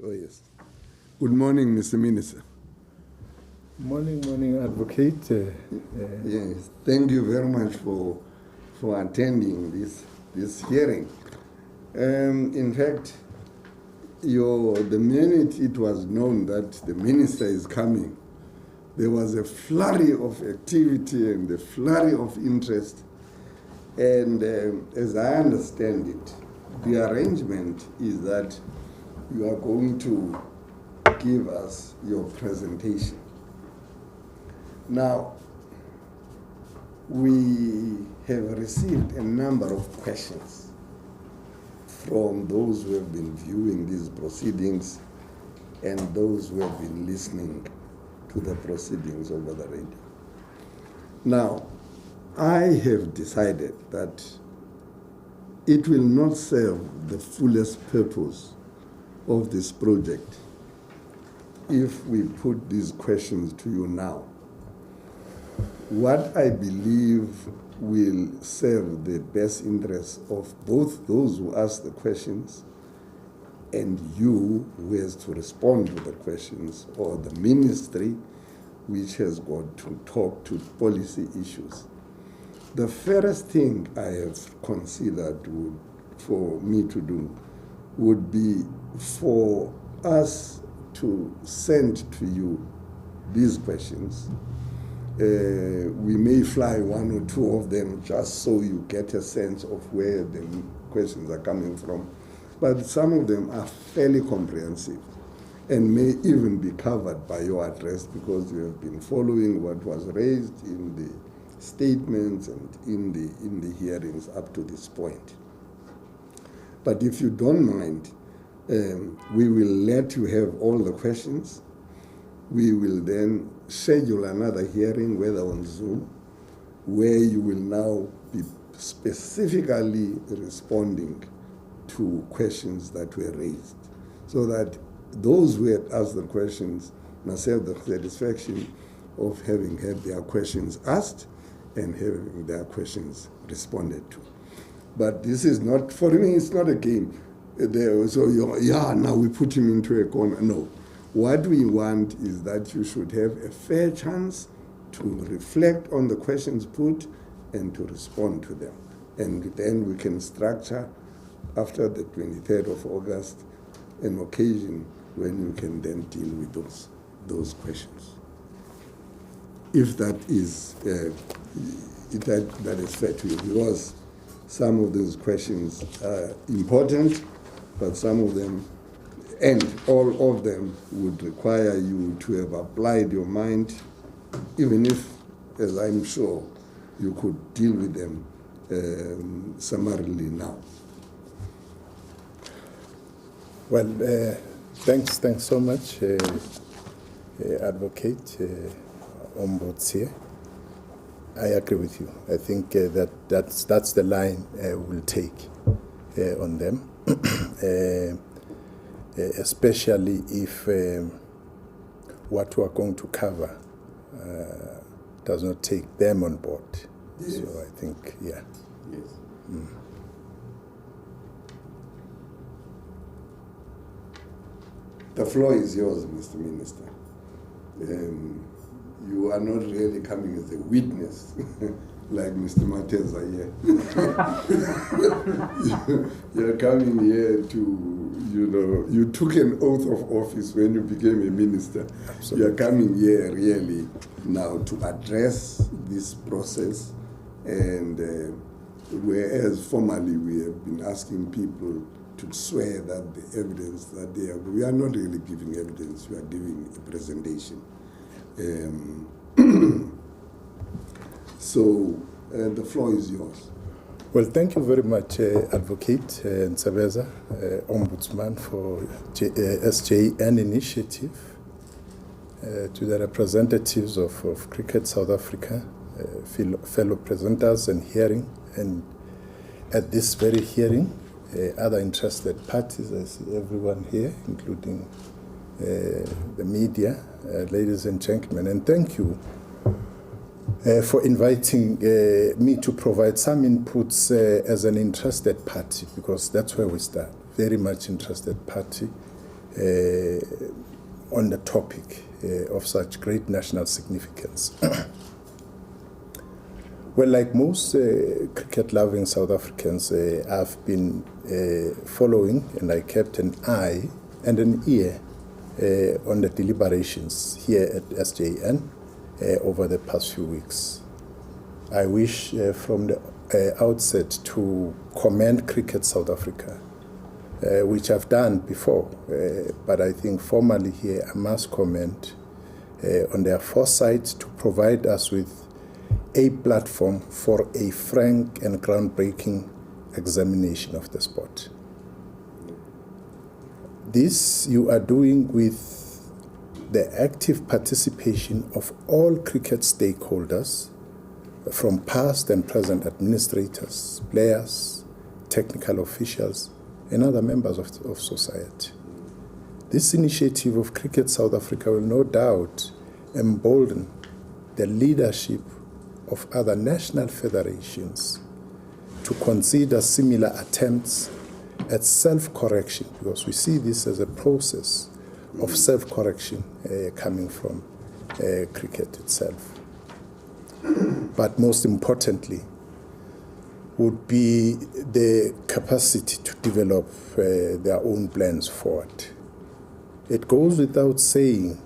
Oh, yes. Good morning, Mr. Minister. Morning, Advocate. Yes, thank you very much for attending this hearing. In fact, the minute it was known that the minister is coming, there was a flurry of activity and a flurry of interest. And as I understand it, the arrangement is that you are going to give us your presentation. Now, we have received a number of questions from those who have been viewing these proceedings and those who have been listening to the proceedings over the radio. Now, I have decided that it will not serve the fullest purpose of this project if we put these questions to you now. What I believe will serve the best interests of both those who ask the questions and you who has to respond to the questions, or the ministry which has got to talk to policy issues. The fairest thing I have considered for me to do would be for us to send to you these questions. We may fly one or two of them just so you get a sense of where the questions are coming from. But some of them are fairly comprehensive and may even be covered by your address because you have been following what was raised in the statements and in the hearings up to this point. But if you don't mind, we will let you have all the questions. We will then schedule another hearing, whether on Zoom, where you will now be specifically responding to questions that were raised, so that those who had asked the questions must have the satisfaction of having had their questions asked and having their questions responded to. But this is not, for me, it's not a game. Now we put him into a corner. No. What we want is that you should have a fair chance to reflect on the questions put and to respond to them. And then we can structure, after the 23rd of August, an occasion when you can then deal with those questions. If that is that is fair to you, because some of those questions are important, but some of them, and all of them, would require you to have applied your mind, even if, as I'm sure, you could deal with them summarily now. Well, thanks so much, Advocate Ombudsman. I agree with you. I think that's the line we'll take on them, especially if what we are going to cover does not take them on board. Yes. So I think, yeah. Yes. Mm. The floor is yours, Mr. Minister. You are not really coming as a witness, like Mr. Mthethwa here. You're coming here to, you took an oath of office when you became a minister. Absolutely. You're coming here really now to address this process, and whereas formally we have been asking people to swear that the evidence that they have, we are not really giving evidence, we are giving a presentation. So the floor is yours. Well, thank you very much, Advocate Ntsebeza, Ombudsman for SJN Initiative, to the representatives of Cricket South Africa, fellow presenters and hearing, and at this very hearing, other interested parties. I see everyone here, including the media, ladies and gentlemen, and thank you for inviting me to provide some inputs as an interested party, because that's where we start. Very much interested party on the topic of such great national significance. Well, like most cricket-loving South Africans, I've been following, and I kept an eye and an ear on the deliberations here at SJN over the past few weeks. I wish from the outset to commend Cricket South Africa, which I've done before, but I think formally here I must comment on their foresight to provide us with a platform for a frank and groundbreaking examination of the sport. This you are doing with the active participation of all cricket stakeholders, from past and present administrators, players, technical officials, and other members of society. This initiative of Cricket South Africa will no doubt embolden the leadership of other national federations to consider similar attempts at self-correction, because we see this as a process of self-correction coming from cricket itself. But most importantly would be the capacity to develop their own plans forward. It goes without saying,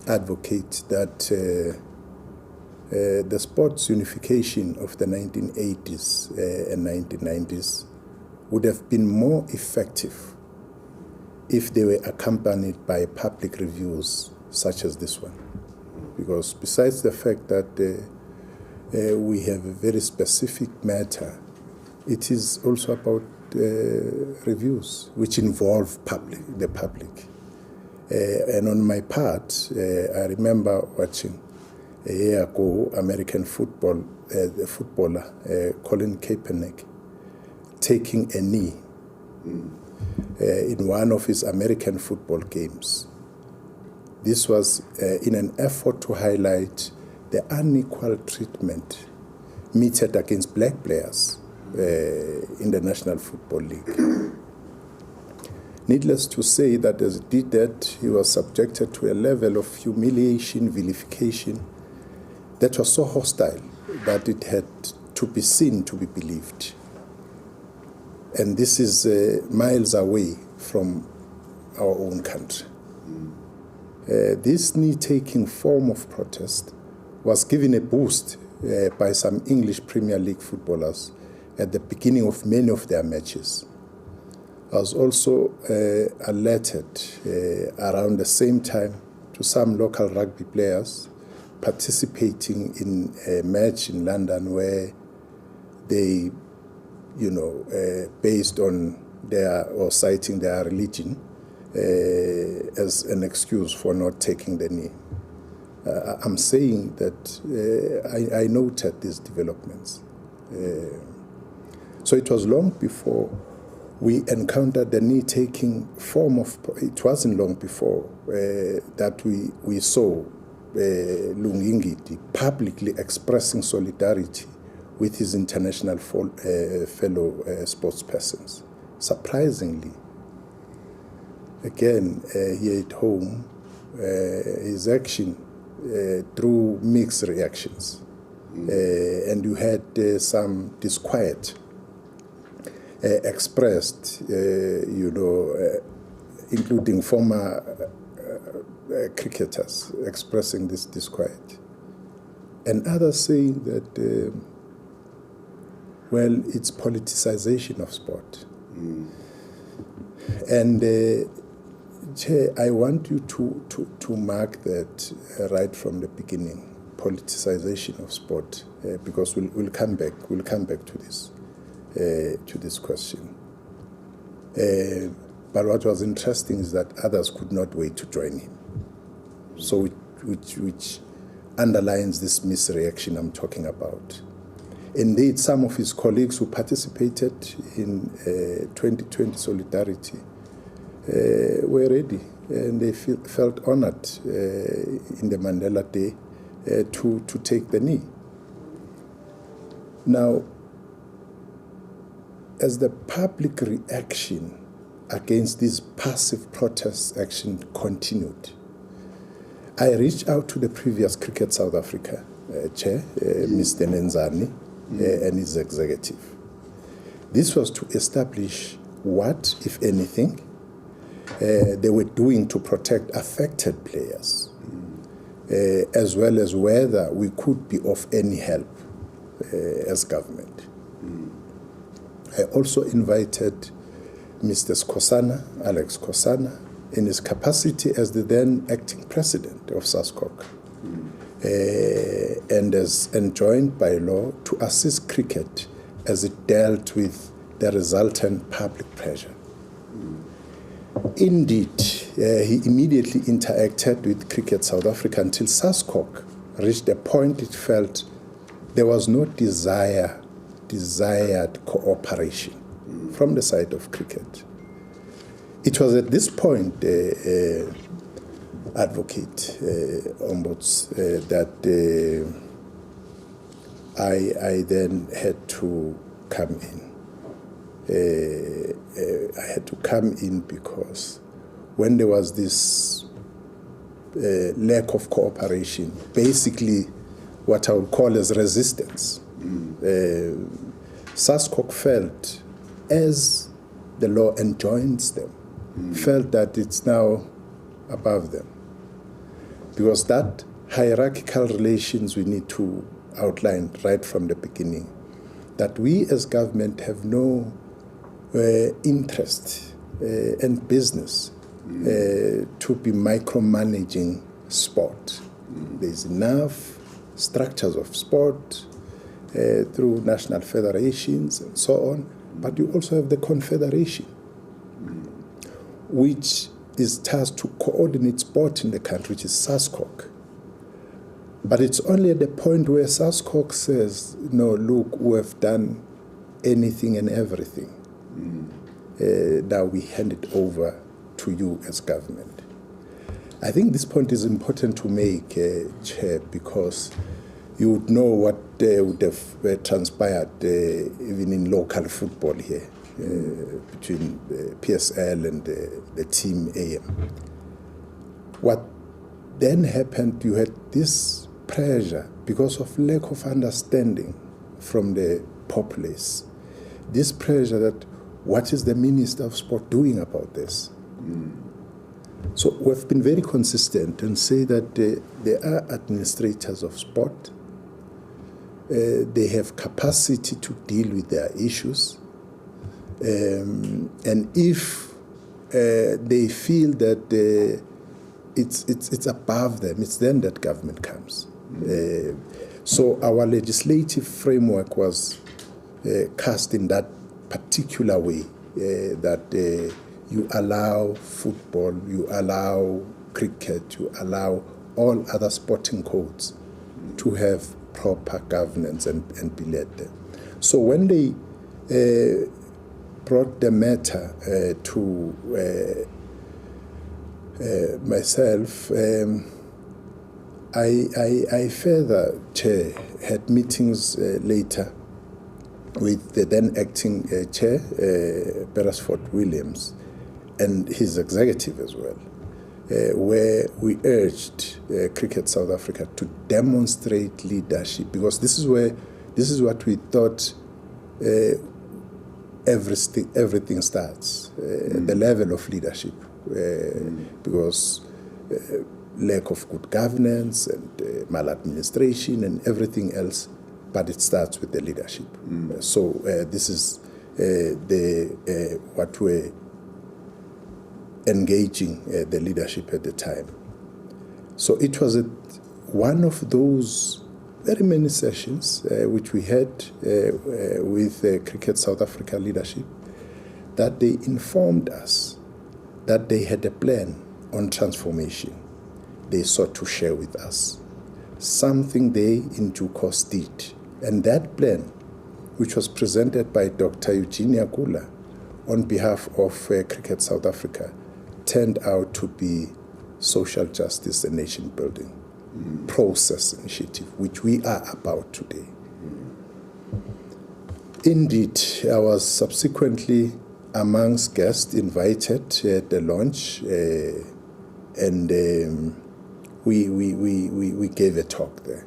Advocate, that the sports unification of the 1980s and 1990s would have been more effective if they were accompanied by public reviews such as this one. Because besides the fact that we have a very specific matter, it is also about reviews which involve the public. And on my part, I remember watching a year ago American football, the footballer Colin Kaepernick taking a knee in one of his American football games. This was in an effort to highlight the unequal treatment meted against black players in the National Football League. Needless to say that as he did that, he was subjected to a level of humiliation, vilification, that was so hostile that it had to be seen to be believed. And this is miles away from our own country. This knee-taking form of protest was given a boost by some English Premier League footballers at the beginning of many of their matches. I was also alerted around the same time to some local rugby players participating in a match in London where they, based on or citing their religion as an excuse for not taking the knee. I'm saying that I noted these developments. So it was long before we encountered the knee-taking form of, it wasn't long before that we saw Lungingiti publicly expressing solidarity with his international fellow sportspersons. Surprisingly, again, here at home, his action drew mixed reactions. And you had some disquiet expressed, including former cricketers expressing this disquiet. And others saying that, it's politicization of sport. And Chair, I want you to mark that right from the beginning, politicization of sport, because we'll come back to this question. But what was interesting is that others could not wait to join him. So which underlines this misreaction I'm talking about. Indeed, some of his colleagues who participated in 2020 Solidarity were ready, and they felt honored in the Mandela Day to take the knee. Now, as the public reaction against this passive protest action continued, I reached out to the previous Cricket South Africa chair, Mr. Nenzani, and his executive. This was to establish what, if anything, they were doing to protect affected players, as well as whether we could be of any help as government. I also invited Mr. Alex Skosana, in his capacity as the then acting president of SASCOC, and as enjoined by law to assist cricket as it dealt with the resultant public pressure. Indeed, he immediately interacted with Cricket South Africa until SASCOC reached a point it felt there was no desired cooperation from the side of cricket. It was at this point, Advocate Ombuds, that I then had to come in. I had to come in because when there was this lack of cooperation, basically what I would call as resistance, SASCOC felt, as the law enjoins them, felt that it's now above them. Because that hierarchical relations we need to outline right from the beginning, that we as government have no interest and business to be micromanaging sport. There's enough structures of sport through national federations and so on, but you also have the confederation, which is tasked to coordinate sport in the country, which is SASCOC. But it's only at the point where SASCOC says, no, look, we have done anything and everything. Now we hand it over to you as government. I think this point is important to make, Chair, because you would know what would have transpired even in local football here between PSL and the team AM. What then happened, you had this pressure because of lack of understanding from the populace, this pressure that what is the Minister of Sport doing about this? So we've been very consistent and say that there are administrators of sport. They have capacity to deal with their issues. And if they feel that it's above them, it's then that government comes. So our legislative framework was cast in that particular way, that you allow football, you allow cricket, you allow all other sporting codes to have proper governance and be led there. So when they brought the matter to myself, I further, Chair, had meetings later with the then acting chair, Beresford Williams, and his executive as well, where we urged Cricket South Africa to demonstrate leadership, because this is what we thought everything starts, the level of leadership, because lack of good governance and maladministration and everything else, but it starts with the leadership. So this is what we're engaging the leadership at the time. So it was one of those very many sessions which we had with Cricket South Africa leadership, that they informed us that they had a plan on transformation they sought to share with us, something they in due course did. And that plan, which was presented by Dr. Eugenia Gula on behalf of Cricket South Africa, turned out to be social justice and nation building process initiative, which we are about today. Indeed, I was subsequently amongst guests invited at the launch, and we gave a talk there,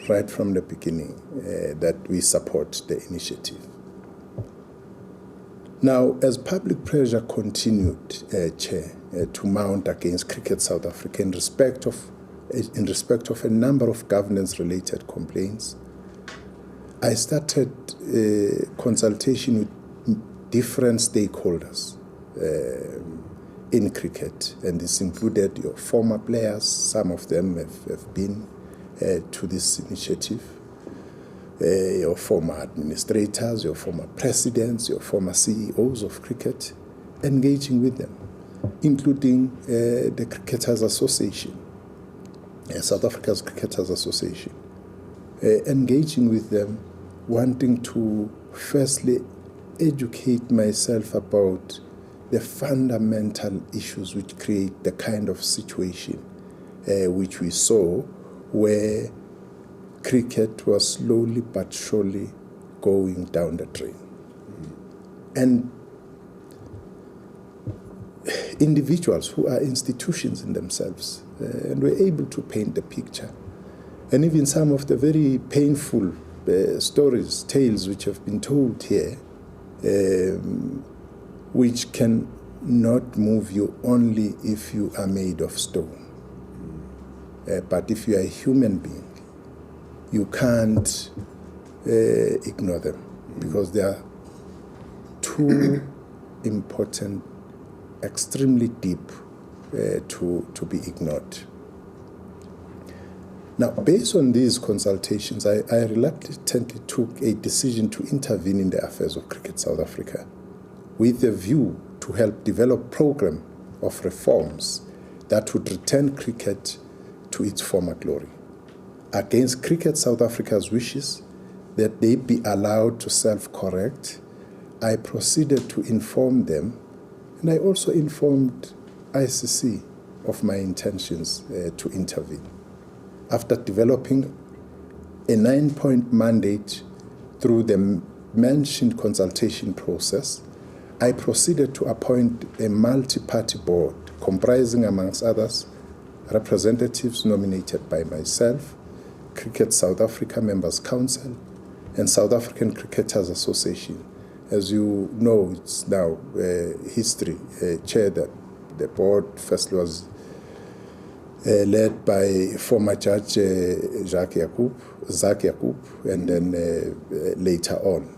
right from the beginning, that we support the initiative. Now, as public pressure continued, Chair, to mount against Cricket South Africa in respect of a number of governance-related complaints, I started consultation with different stakeholders in cricket, and this included your former players. Some of them have been to this initiative, your former administrators, your former presidents, your former CEOs of cricket, engaging with them, including the Cricketers Association, South Africa's Cricketers Association, engaging with them, wanting to firstly educate myself about the fundamental issues which create the kind of situation which we saw, where cricket was slowly but surely going down the drain. And individuals who are institutions in themselves, and were able to paint the picture. And even some of the very painful stories, tales which have been told here, which can not move you only if you are made of stone. But if you are a human being, you can't ignore them, because they are too important, extremely deep to be ignored. Now, based on these consultations, I reluctantly took a decision to intervene in the affairs of Cricket South Africa, with a view to help develop a program of reforms that would return cricket to its former glory. Against Cricket South Africa's wishes that they be allowed to self-correct, I proceeded to inform them, and I also informed ICC of my intentions to intervene. After developing a 9-point mandate through the mentioned consultation process, I proceeded to appoint a multi-party board comprising, amongst others, representatives nominated by myself, Cricket South Africa Members Council, and South African Cricketers Association. As you know, it's now history. Chair, that the board first was led by former Judge Zak Yaqub, and then later on,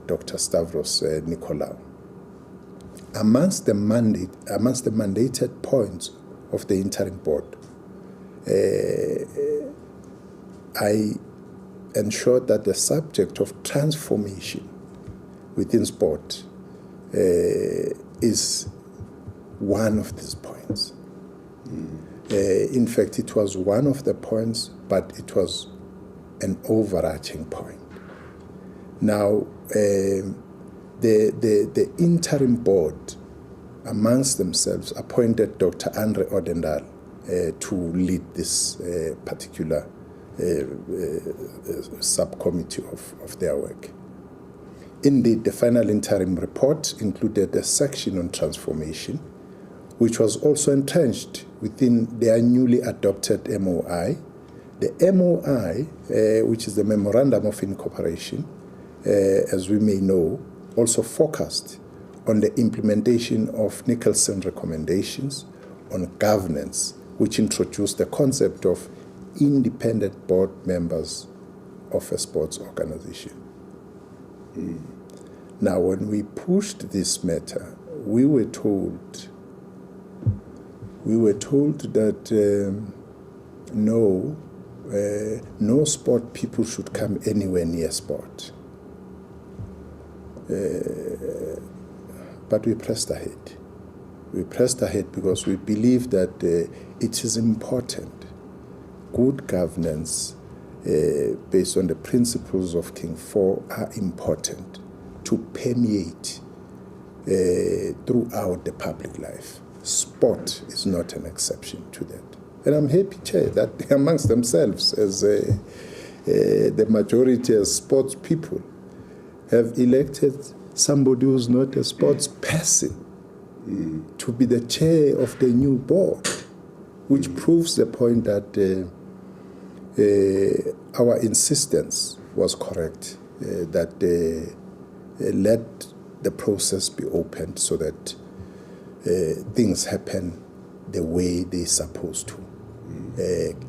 Dr. Stavros Nicolaou. Amongst the mandated points of the interim board, I ensured that the subject of transformation within sport is one of these points. In fact, it was one of the points, but it was an overarching point. Now, the interim board, amongst themselves, appointed Dr. Andre Odendal to lead this particular subcommittee of their work. Indeed, the final interim report included a section on transformation, which was also entrenched within their newly adopted MOI. The MOI, which is the Memorandum of Incorporation, as we may know, also focused on the implementation of Nicholson recommendations on governance, which introduced the concept of independent board members of a sports organization. Now, when we pushed this matter, we were told that no sport people should come anywhere near sport. But we pressed ahead. We pressed ahead because we believe that it is important. Good governance, based on the principles of King IV, are important to permeate throughout the public life. Sport is not an exception to that. And I'm happy, Chair, that amongst themselves, as the majority as sports people, have elected somebody who's not a sports person to be the chair of the new board, which proves the point that our insistence was correct, that let the process be opened so that things happen the way they're supposed to.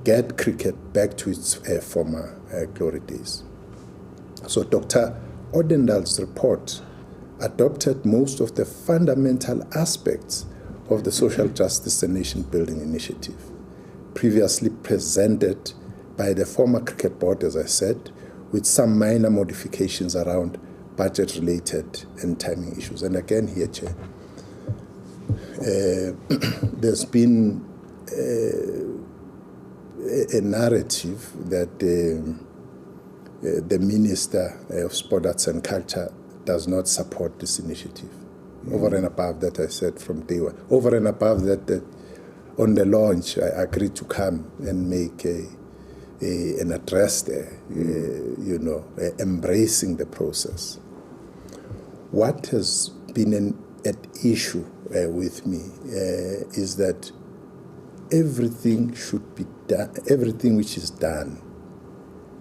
Get cricket back to its former glory days. So Dr. Odendal's report adopted most of the fundamental aspects of the Social Justice and Nation Building Initiative, previously presented by the former cricket board, as I said, with some minor modifications around budget-related and timing issues. And again here, Chair, there's been a narrative that the Minister of Sport, Arts and Culture does not support this initiative. Over and above that, I said from day one. Over and above that, on the launch, I agreed to come and make an address there, embracing the process. What has been an issue with me is that everything should be done, everything which is done,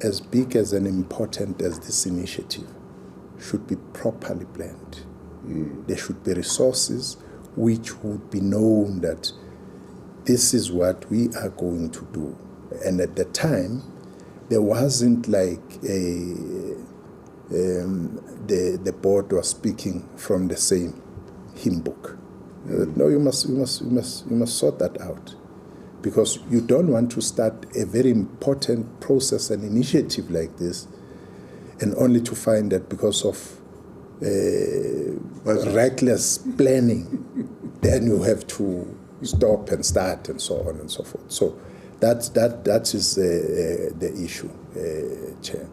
as big as and important as this initiative, should be properly planned. There should be resources which would be known that this is what we are going to do. And at the time, there wasn't like the board was speaking from the same hymn book. No, you must sort that out, because you don't want to start a very important process and initiative like this, and only to find that because of reckless planning, then you have to stop and start and so on and so forth. So that is the issue, Chair.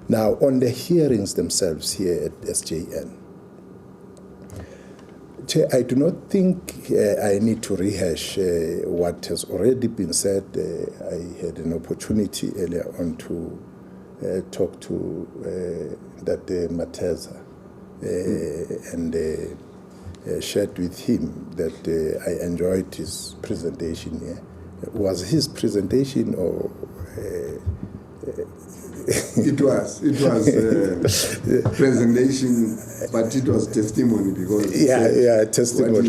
Now, on the hearings themselves here at SJN, Chair, I do not think I need to rehash what has already been said. I had an opportunity earlier on to talk to Mthethwa and shared with him that I enjoyed his presentation here. Was his presentation or... It was presentation, but it was testimony because testimony.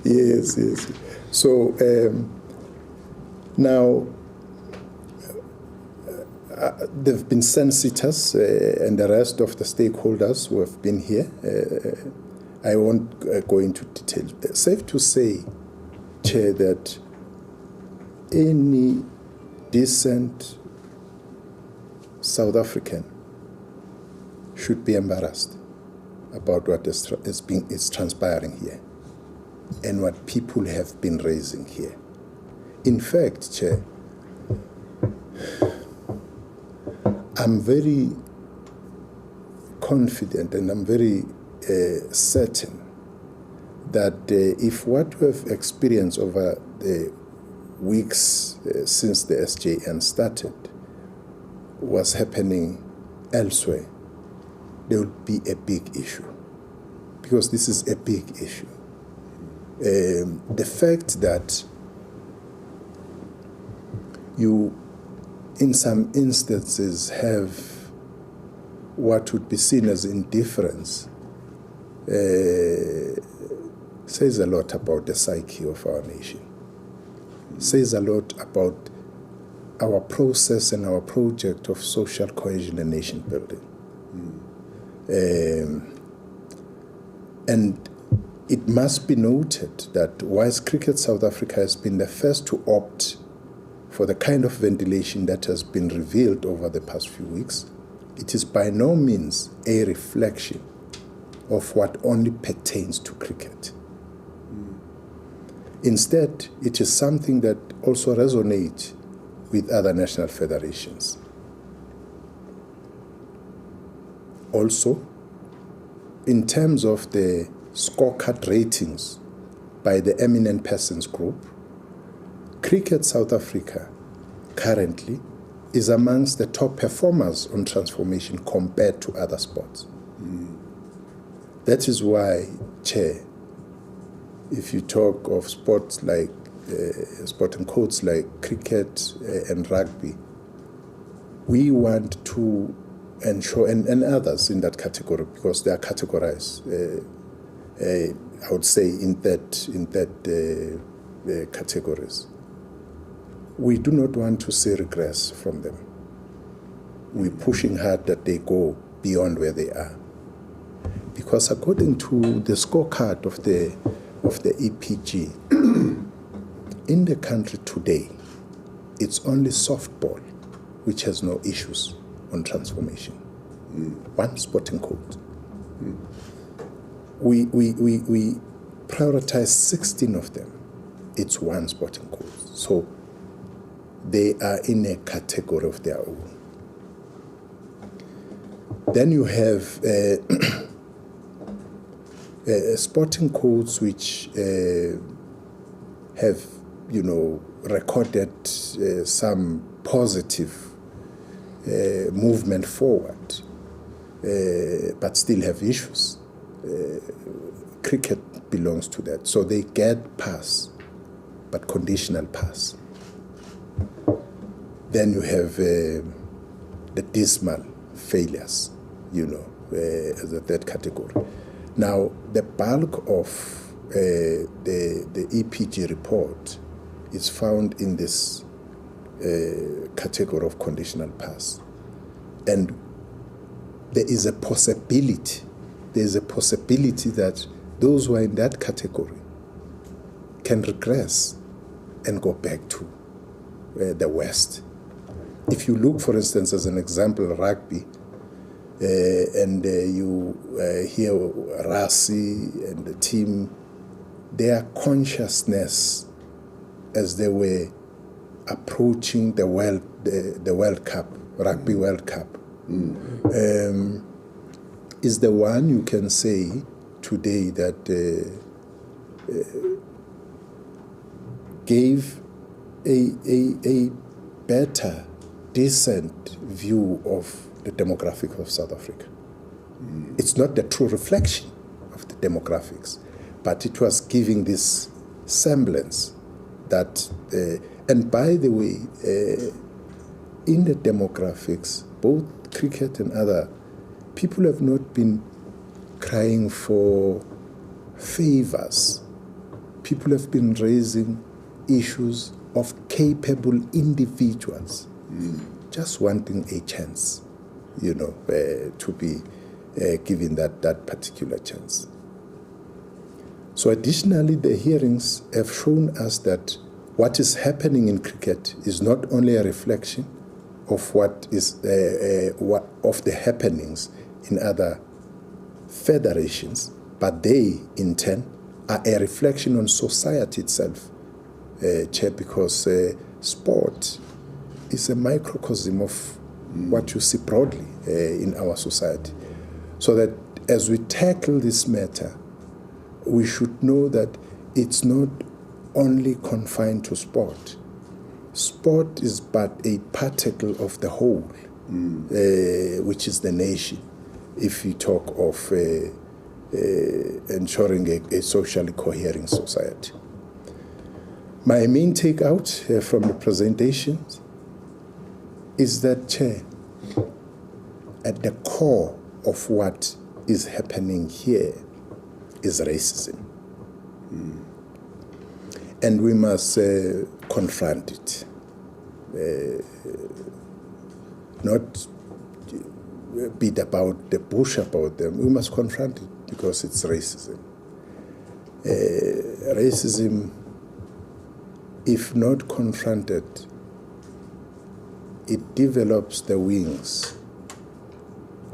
yes. So now there have been censitors and the rest of the stakeholders who have been here. I won't go into detail. Safe to say, Chair, that any decent South African should be embarrassed about what is transpiring here and what people have been raising here. In fact, Chair, I'm very confident and I'm very certain that if what we have experienced over the weeks since the SJN started was happening elsewhere, there would be a big issue, because this is a big issue. The fact that you, in some instances, have what would be seen as indifference says a lot about the psyche of our nation, says a lot about our process and our project of social cohesion and nation building. And it must be noted that whilst Cricket South Africa has been the first to opt for the kind of ventilation that has been revealed over the past few weeks, it is by no means a reflection of what only pertains to cricket. Instead, it is something that also resonates with other national federations. Also, in terms of the scorecard ratings by the Eminent Persons Group, Cricket South Africa currently is amongst the top performers on transformation compared to other sports. That is why, Chair, if you talk of sports like sporting codes like cricket and rugby, we want to ensure, and others in that category, because they are categorized, I would say in that categories. We do not want to see regress from them. We're pushing hard that they go beyond where they are. Because according to the scorecard of the EPG, in the country today, it's only softball which has no issues on transformation. One sporting code. We prioritize 16 of them. It's one sporting code. So they are in a category of their own. Then you have sporting codes which have, recorded some positive movement forward, but still have issues. Cricket belongs to that. So they get pass, but conditional pass. Then you have the dismal failures, as a third category. Now, the bulk of the EPG report is found in this category of conditional pass. And there is a possibility that those who are in that category can regress and go back to the West. If you look, for instance, as an example, rugby, and you hear Rassi and the team, their consciousness as they were approaching the World Cup, Rugby World Cup, is the one you can say today that gave a better, decent view of the demographic of South Africa. It's not the true reflection of the demographics, but it was giving this semblance that, and by the way, in the demographics, both cricket and other, people have not been crying for favors. People have been raising issues of capable individuals, just wanting a chance, to be given that particular chance. So additionally, the hearings have shown us that what is happening in cricket is not only a reflection of what is of the happenings in other federations, but they, in turn, are a reflection on society itself, Chair, because sport is a microcosm of what you see broadly in our society. So that as we tackle this matter, we should know that it's not only confined to sport. Sport is but a particle of the whole, which is the nation, if you talk of ensuring a socially coherent society. My main takeout from the presentation is that, Chair, at the core of what is happening here is racism. And we must confront it. Not beat about the bush about them. We must confront it because it's racism. Racism, if not confronted, it develops the wings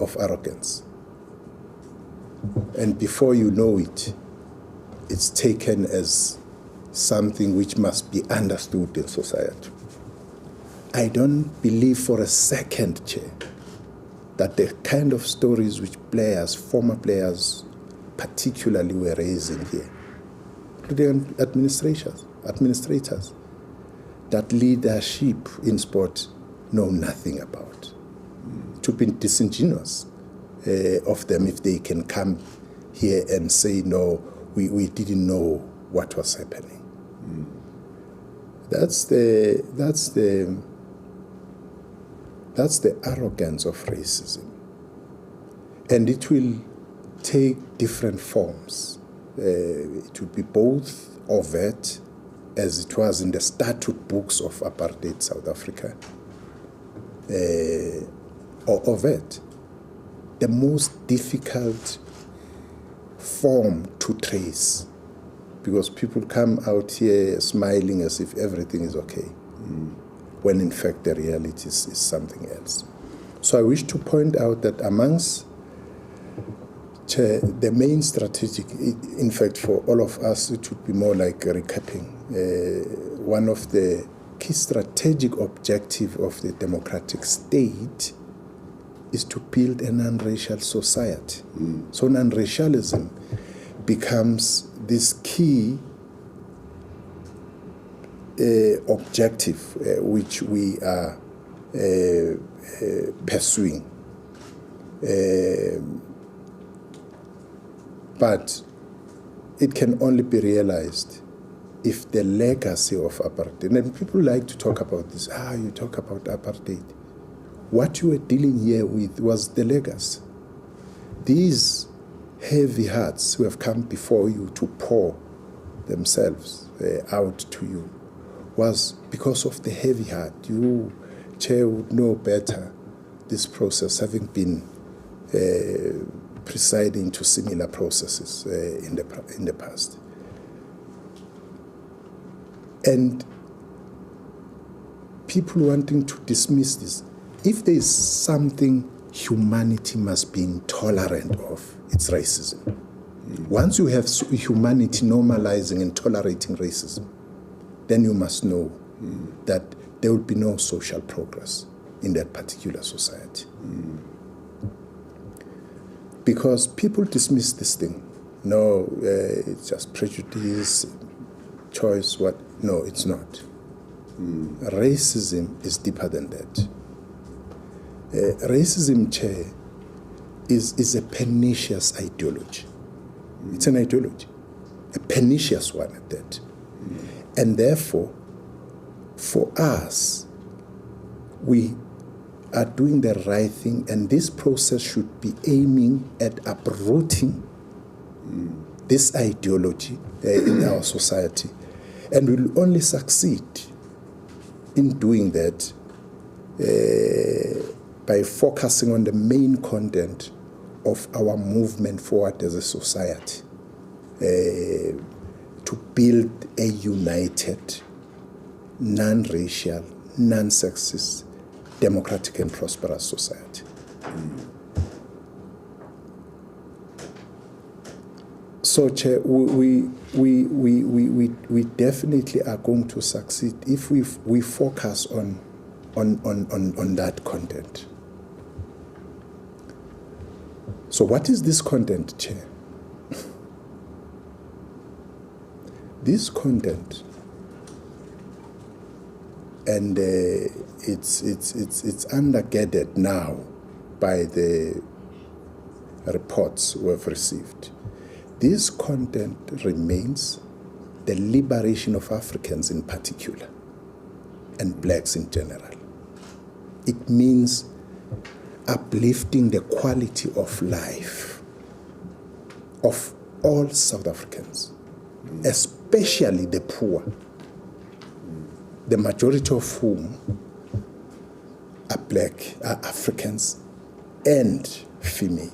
of arrogance. And before you know it, it's taken as something which must be understood in society. I don't believe for a second, Chair, that the kind of stories which players, former players particularly, were raising here, including administrators, that leadership in sport know nothing about. To be disingenuous of them if they can come here and say, no, we didn't know what was happening. That's the arrogance of racism. And it will take different forms. It will be both overt, as it was in the statute books of Apartheid South Africa, or overt. The most difficult form to trace, because people come out here smiling as if everything is okay, when in fact the reality is something else. So I wish to point out that amongst the main strategic, in fact for all of us, it would be more like recapping. One of the key strategic objectives of the democratic state is to build a non-racial society. So non-racialism becomes this key objective which we are pursuing. But it can only be realized if the legacy of apartheid, and people like to talk about this, you talk about apartheid. What you were dealing here with was the legacy. These heavy hearts who have come before you to pour themselves out to you was because of the heavy heart. You, Chair, would know better this process, having been presiding to similar processes in the past. And people wanting to dismiss this, if there is something humanity must be intolerant of, it's racism. Once you have humanity normalizing and tolerating racism, then you must know that there will be no social progress in that particular society. Because people dismiss this thing. No, it's just prejudice, choice, what? No, it's not. Racism is deeper than that. Racism, Chair, is a pernicious ideology. It's an ideology, a pernicious one at that. And therefore, for us, we are doing the right thing, and this process should be aiming at uprooting this ideology in our society. And we will only succeed in doing that by focusing on the main content of our movement forward as a society, to build a united, non-racial, non-sexist, democratic and prosperous society. So, Chair, we definitely are going to succeed if we focus on that content. So what is this content, Chair? This content, and it's undergirded now by the reports we have received. This content remains the liberation of Africans in particular, and blacks in general. It means uplifting the quality of life of all South Africans, especially the poor, the majority of whom are black, are Africans, and female.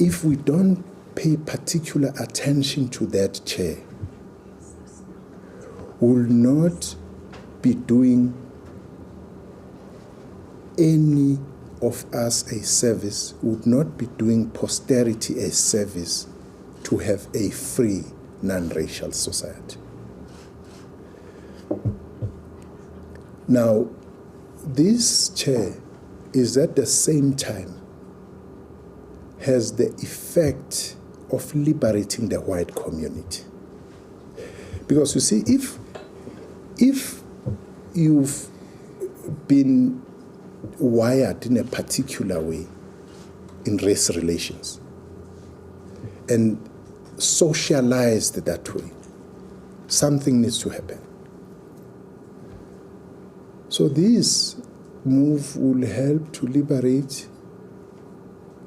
If we don't pay particular attention to that, Chair, we will not be doing any of us a service, would not be doing posterity a service to have a free, non-racial society. Now, this, Chair, is at the same time has the effect of liberating the white community. Because you see, if you've been wired in a particular way in race relations, and socialized that way, something needs to happen. So this move will help to liberate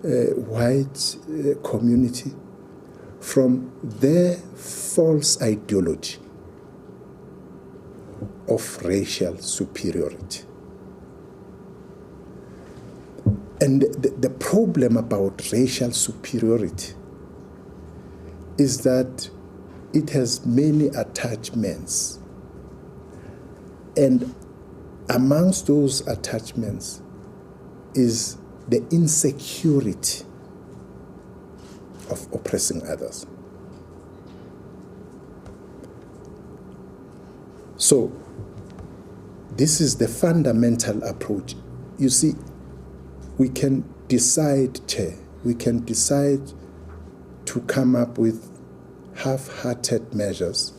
a white community from their false ideology of racial superiority. And the problem about racial superiority is that it has many attachments. And amongst those attachments is the insecurity of oppressing others. So, this is the fundamental approach. You see, we can decide, Chair, we can decide to come up with half-hearted measures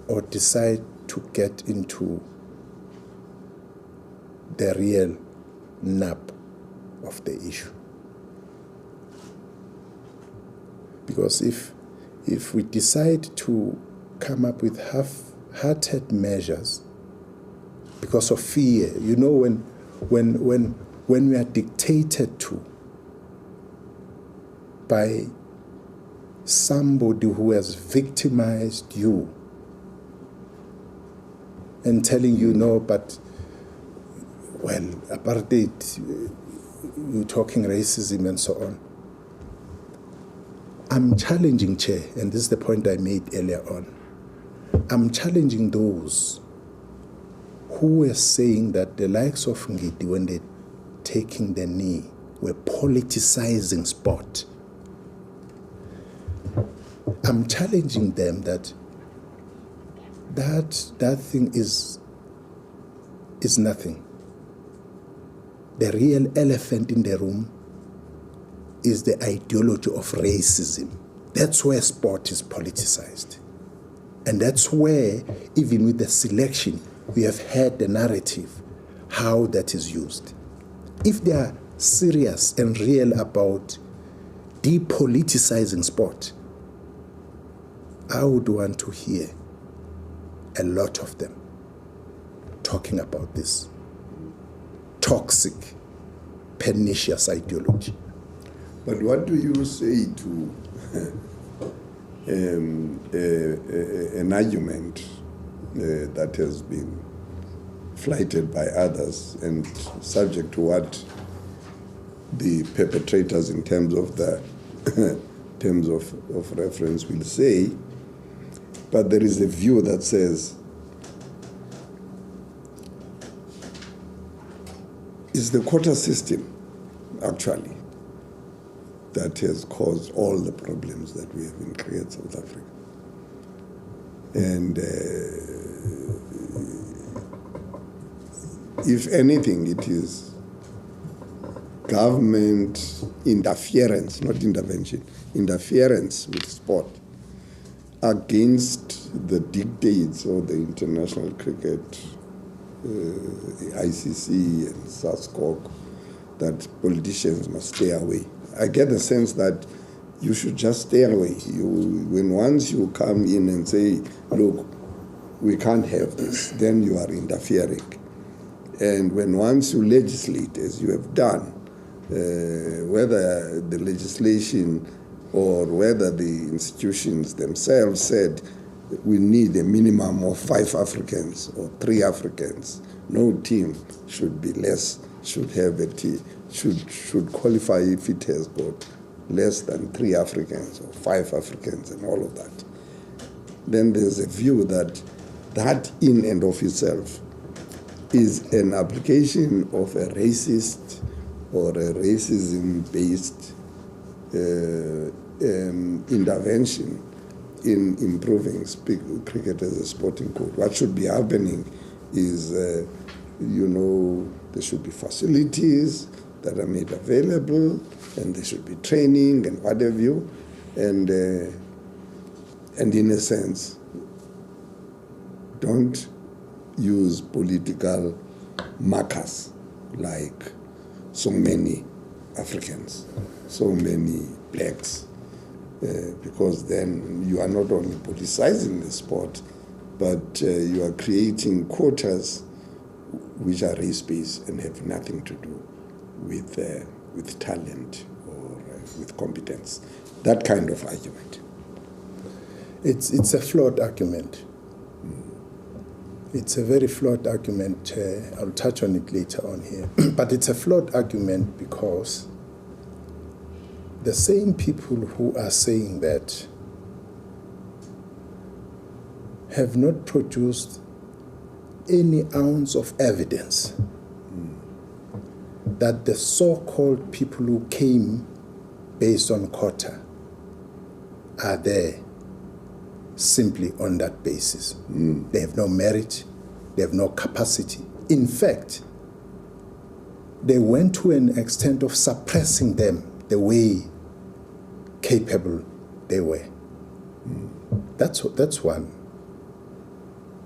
or decide to get into the real nub of the issue. Because if we decide to come up with half-hearted measures because of fear, you know, when we are dictated to by somebody who has victimized you and telling you, no, but, well, apartheid, you're talking racism and so on. I'm challenging, Chair, and this is the point I made earlier on, I'm challenging those who were saying that the likes of Ngidi, when they're taking the knee, were politicizing sport. I'm challenging them that thing is nothing. The real elephant in the room is the ideology of racism. That's where sport is politicized. And that's where, even with the selection, we have had the narrative, how that is used. If they are serious and real about depoliticizing sport, I would want to hear a lot of them talking about this toxic, pernicious ideology. But what do you say to an argument that has been flighted by others and subject to what the perpetrators in terms of the terms of reference will say, but there is a view that says it's the quota system actually that has caused all the problems that we have in created South Africa. And if anything, it is government interference, not intervention, interference with sport against the dictates of the international cricket, ICC and SASCOC, that politicians must stay away. I get the sense that you should just stay away. When once you come in and say, look, we can't have this, then you are interfering. And when once you legislate, as you have done, whether the legislation or whether the institutions themselves said we need a minimum of 5 Africans or 3 Africans, no team should be less, should have a team, should qualify if it has got less than 3 Africans or 5 Africans and all of that. Then there's a view that that in and of itself is an application of a racist or a racism-based intervention in improving cricket as a sporting code. What should be happening is, there should be facilities that are made available, and there should be training and what have you, and in a sense, don't use political markers like so many Africans, so many blacks, because then you are not only politicizing the sport, but you are creating quotas which are race-based and have nothing to do with talent or with competence. That kind of argument. It's a flawed argument. It's a very flawed argument. I'll touch on it later on here. But it's a flawed argument because the same people who are saying that have not produced any ounce of evidence that the so-called people who came based on quota are there simply on that basis. They have no merit, they have no capacity. In fact, they went to an extent of suppressing them the way capable they were. That's one.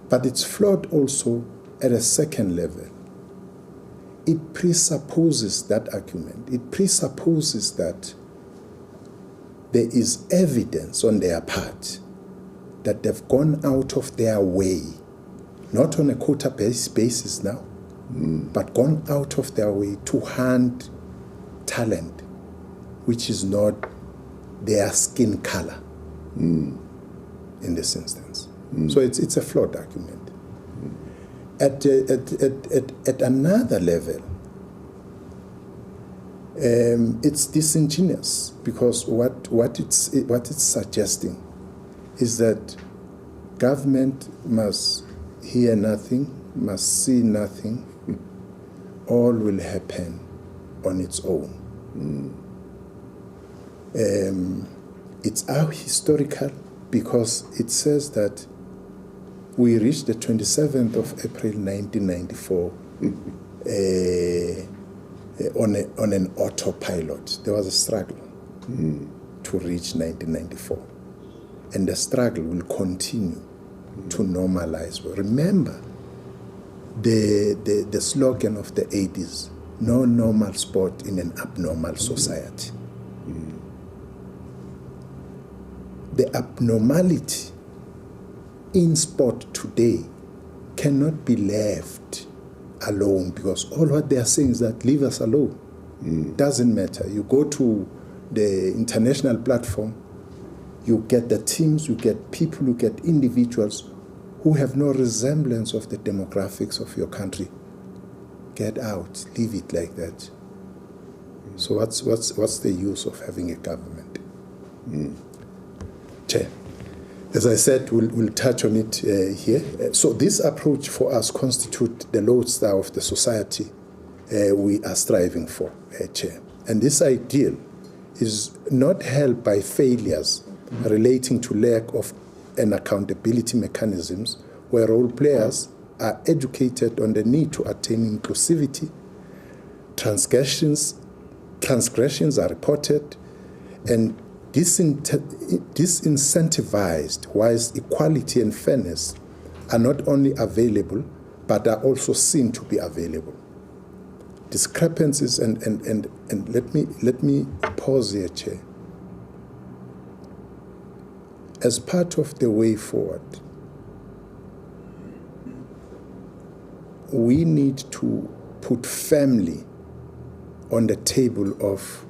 But it's flawed also at a second level. It presupposes that argument. It presupposes that there is evidence on their part that they've gone out of their way, not on a quota-based basis now, but gone out of their way to hunt talent, which is not their skin color in this instance. So it's a flawed argument. At another level, it's disingenuous because what it's suggesting is that government must hear nothing, must see nothing, all will happen on its own. It's ahistorical because it says that we reached the 27th of April 1994 on an autopilot. There was a struggle to reach 1994. And the struggle will continue to normalize. Remember the slogan of the 80s, no normal sport in an abnormal society. The abnormality in sport today cannot be left alone because all what they are saying is that leave us alone. Doesn't matter. You go to the international platform, you get the teams, you get people, you get individuals who have no resemblance of the demographics of your country. Get out, leave it like that. So what's the use of having a government? Chair, as I said, we'll touch on it here. So this approach for us constitutes the lodestar of the society we are striving for, Chair. And this ideal is not held by failures relating to lack of an accountability mechanisms where role players are educated on the need to attain inclusivity, transgressions are reported, and disincentivized, whilst equality and fairness are not only available, but are also seen to be available. Discrepancies, and let me pause here, Chair. As part of the way forward, we need to put firmly on the table of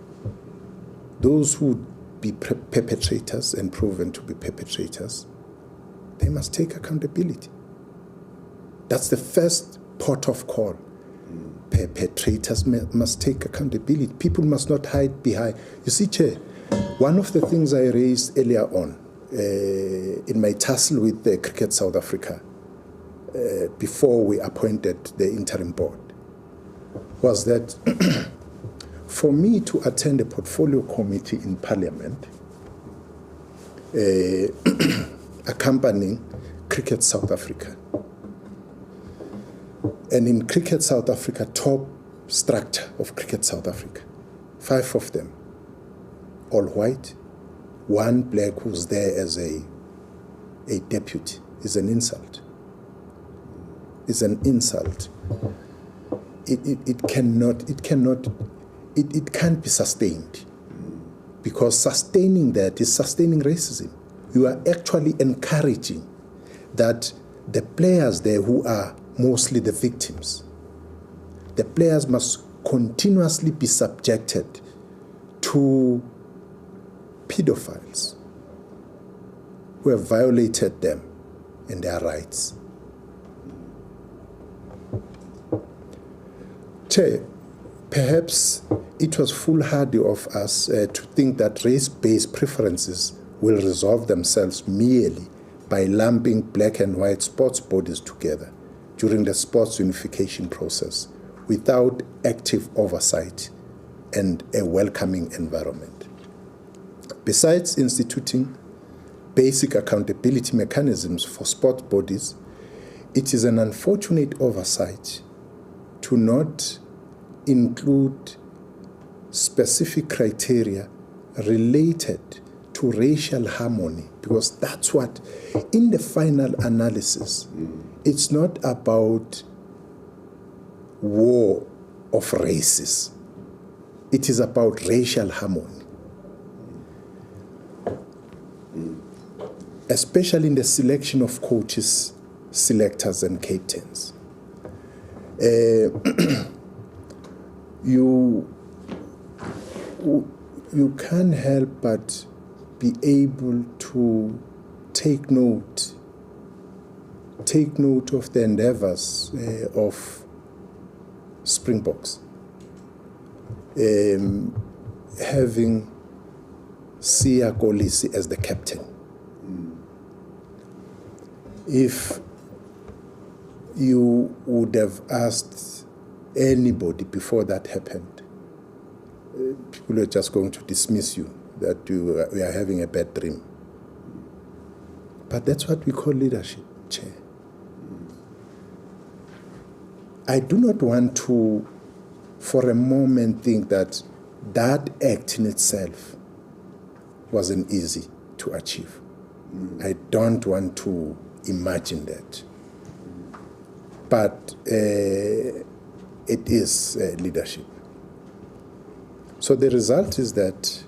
those who be perpetrators and proven to be perpetrators. They must take accountability. That's the first port of call. Perpetrators must take accountability. People must not hide behind. You see, Chair, one of the things I raised earlier on in my tussle with the Cricket South Africa before we appointed the interim board was that for me to attend a portfolio committee in Parliament accompanying Cricket South Africa, and in Cricket South Africa, top structure of Cricket South Africa, 5 of them, all white, 1 black who's there as a deputy, is an insult. It's an insult. It can't be sustained. because sustaining that is sustaining racism. You are actually encouraging that the players there who are mostly the victims, the players must continuously be subjected to pedophiles who have violated them and their rights. Chair, perhaps it was foolhardy of us to think that race-based preferences will resolve themselves merely by lumping black and white sports bodies together during the sports unification process without active oversight and a welcoming environment. Besides instituting basic accountability mechanisms for sports bodies, it is an unfortunate oversight to not include specific criteria related to racial harmony, because that's what, in the final analysis, it's not about war of races. It is about racial harmony. Especially in the selection of coaches, selectors, and captains. You can't help but be able to take note of the endeavors of Springboks, having Siya Kolisi as the captain. If you would have asked anybody before that happened, people are just going to dismiss you, that we are having a bad dream. But that's what we call leadership, Chair. I do not want to, for a moment, think that that act in itself wasn't easy to achieve. I don't want to imagine that. But it is leadership. So the result is that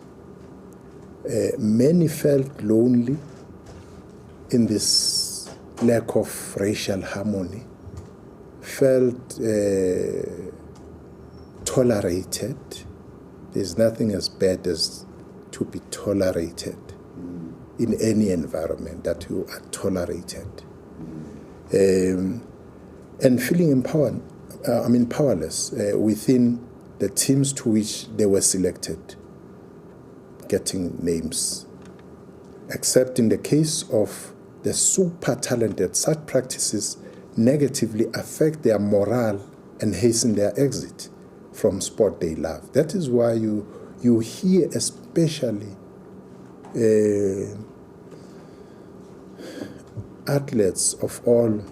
many felt lonely in this lack of racial harmony, felt tolerated. There's nothing as bad as to be tolerated in any environment, that you are tolerated. And feeling powerless within the teams to which they were selected, getting names. Except in the case of the super talented, such practices negatively affect their morale and hasten their exit from sport they love. That is why you hear especially athletes of all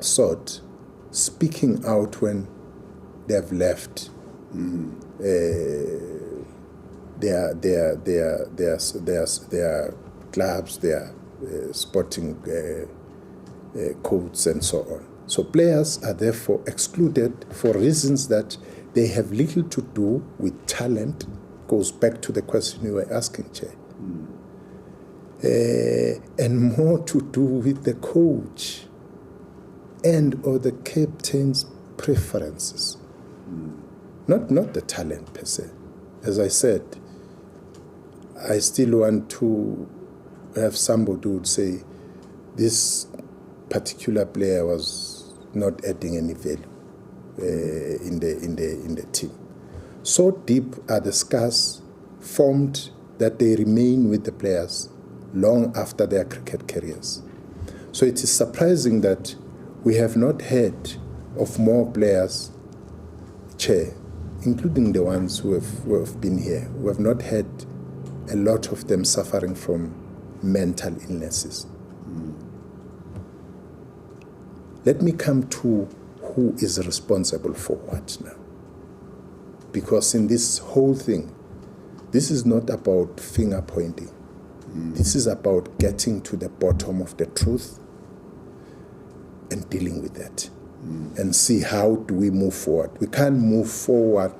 sorts speaking out when they've left their clubs, their sporting codes, and so on. So players are therefore excluded for reasons that they have little to do with talent. Goes back to the question you were asking, Chair. And more to do with the coach and or the captain's preferences. Not the talent per se. As I said, I still want to have somebody who would say this particular player was not adding any value in the team. So deep are the scars formed that they remain with the players long after their cricket careers. So it is surprising that we have not heard of more players, Chair, including the ones who have been here. We have not had a lot of them suffering from mental illnesses. Let me come to who is responsible for what now. Because in this whole thing, this is not about finger pointing. This is about getting to the bottom of the truth and dealing with that. And see how do we move forward. We can't move forward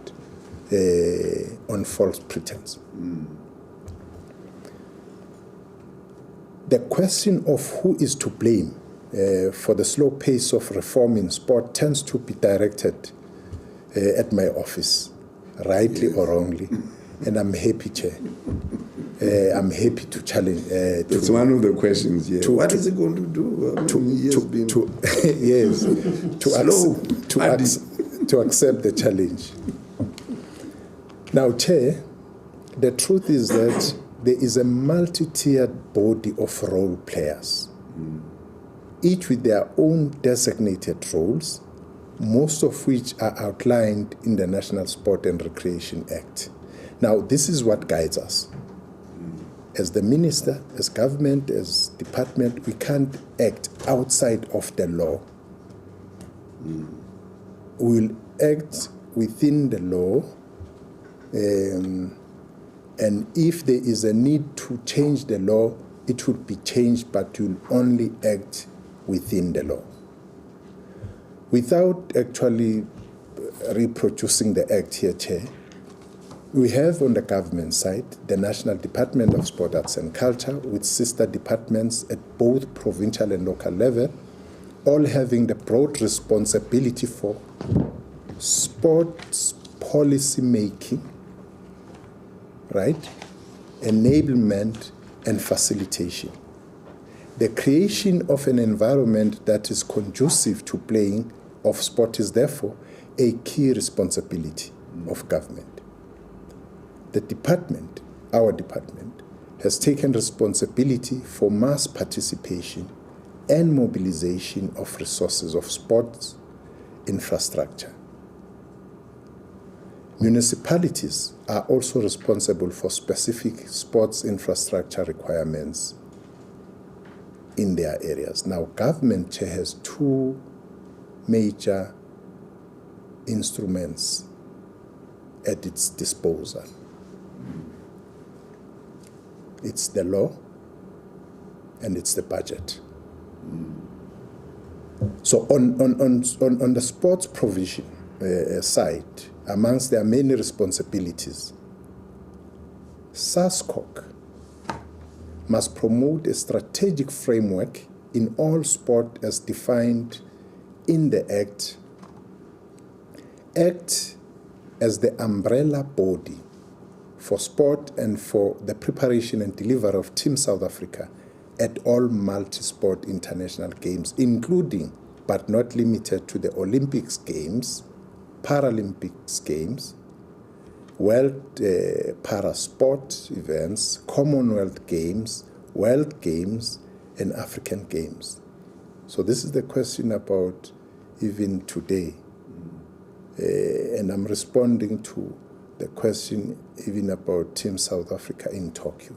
on false pretense. The question of who is to blame for the slow pace of reform in sport tends to be directed at my office, rightly or wrongly, and I'm happy, Chair. I'm happy to challenge. It's one of the questions here. What is it going to do? To accept the challenge. Now, Chair, the truth is that there is a multi-tiered body of role players, each with their own designated roles, most of which are outlined in the National Sport and Recreation Act. Now, this is what guides us. As the minister, as government, as department, we can't act outside of the law. We'll act within the law, and if there is a need to change the law, it would be changed, but you'll only act within the law. Without actually reproducing the act here, Chair, we have on the government side the National Department of Sport, Arts and Culture with sister departments at both provincial and local level, all having the broad responsibility for sports policy making, right? Enablement and facilitation. The creation of an environment that is conducive to playing of sport is therefore a key responsibility of government. The department, our department, has taken responsibility for mass participation and mobilization of resources of sports infrastructure. Municipalities are also responsible for specific sports infrastructure requirements in their areas. Now, government has two major instruments at its disposal. It's the law and it's the budget. So on the sports provision side, amongst their many responsibilities, SASCOC must promote a strategic framework in all sport as defined in the Act, act as the umbrella body for sport and for the preparation and delivery of Team South Africa at all multi-sport international games, including but not limited to the Olympics Games, Paralympics Games, World Parasport events, Commonwealth Games, World Games, and African Games. So this is the question about even today. And I'm responding to the question even about Team South Africa in Tokyo,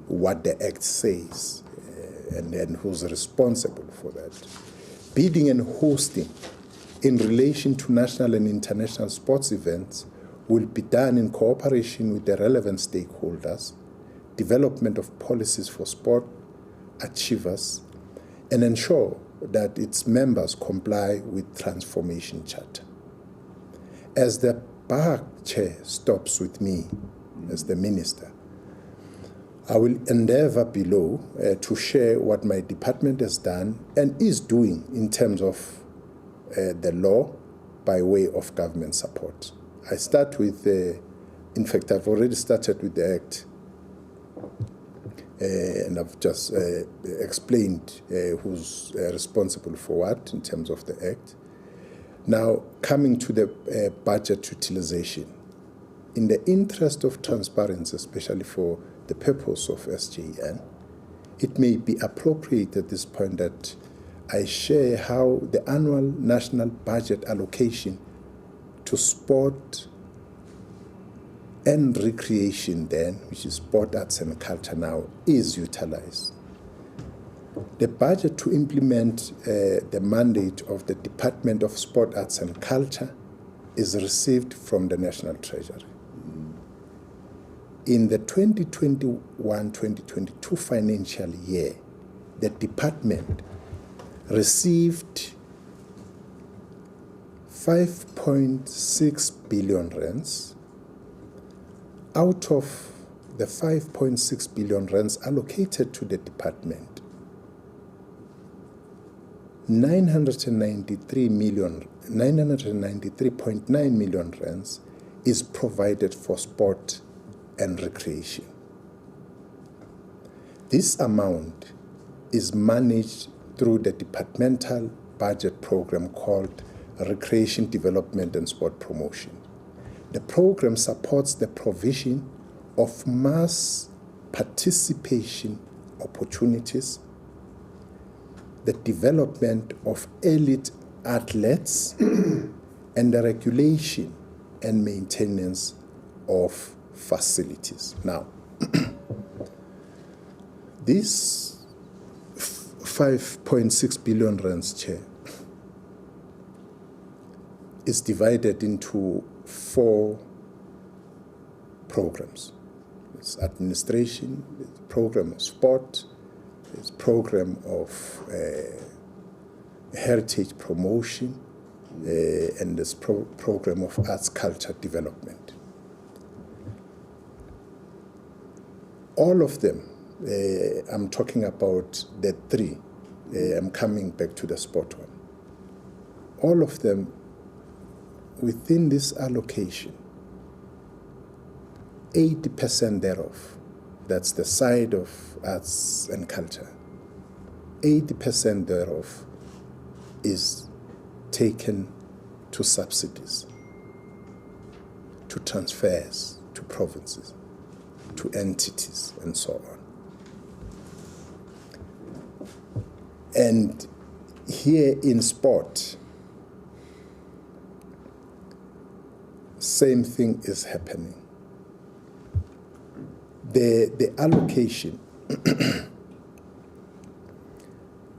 what the Act says, and who's responsible for that. Bidding and hosting in relation to national and international sports events will be done in cooperation with the relevant stakeholders, development of policies for sport achievers, and ensure that its members comply with Transformation Charter. As the BAHAC chair stops with me as the minister, I will endeavor below to share what my department has done and is doing in terms of the law by way of government support. I start with, in fact, I've already started with the Act, and I've just explained who's responsible for what in terms of the Act. Now, coming to the budget utilization, in the interest of transparency, especially for the purpose of SJN, it may be appropriate at this point that I share how the annual national budget allocation to sport and recreation then, which is sport, arts and culture now, is utilized. The budget to implement the mandate of the Department of Sport, Arts and Culture is received from the National Treasury. In the 2021-2022 financial year, the department received 5.6 billion rands. Out of the 5.6 billion rands allocated to the department, 993.9 million rands is provided for sport and recreation. This amount is managed through the departmental budget program called Recreation Development and Sport Promotion. The program supports the provision of mass participation opportunities, the development of elite athletes, and the regulation and maintenance of facilities. Now, this 5.6 billion rands, Chair, is divided into 4 programs. It's administration, it's program of sport, it's program of heritage promotion, and this program of arts culture development. All of them, I'm talking about the 3, I'm coming back to the sport one. All of them within this allocation, 80% thereof, that's the side of arts and culture, 80% thereof is taken to subsidies, to transfers, to provinces, to entities, and so on. And here in sport, same thing is happening. The allocation,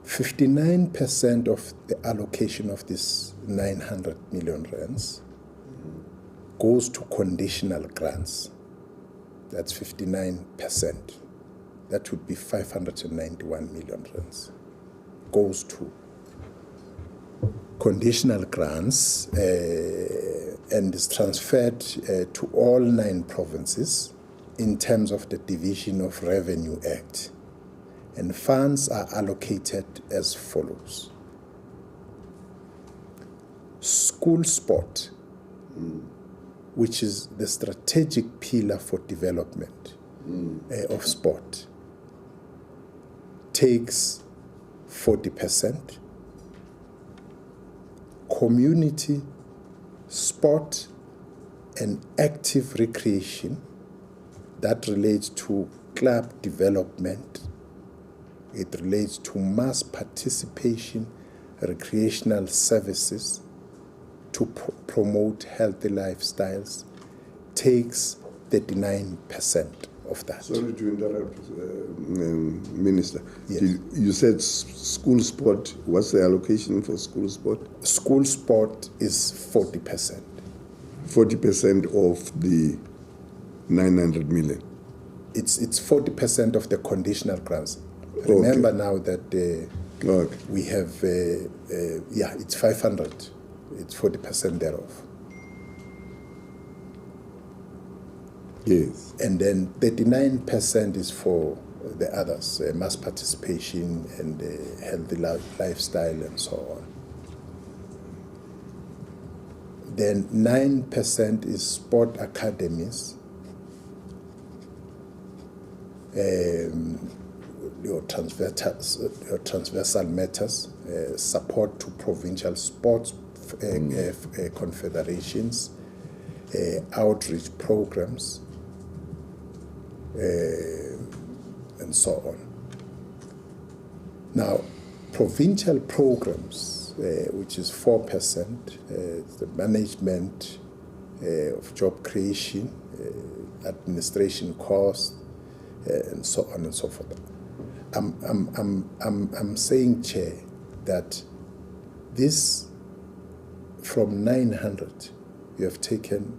59% of the allocation of this 900 million rands goes to conditional grants. That's 59%. That would be 591 million rands. Goes to conditional grants and is transferred to all 9 provinces in terms of the Division of Revenue Act. And funds are allocated as follows. School sport, which is the strategic pillar for development of sport, takes 40%. Community, sport, and active recreation, that relates to club development, it relates to mass participation, recreational services, to promote healthy lifestyles, takes 39% of that. Sorry to interrupt, Minister. Yes. You said school sport. What's the allocation for school sport? School sport is 40%. 40% of the 900 million. It's 40% of the conditional grants. Remember now that we have, it's 500. It's 40% thereof. Yes. And then 39% is for the others, mass participation and healthy lifestyle and so on. Then 9% is sport academies, your transversal matters, support to provincial sports confederations, outreach programs, and so on. Now, provincial programs, which is 4%, the management of job creation, administration costs, and so on and so forth. I'm saying, Chair, that this from 900, you have taken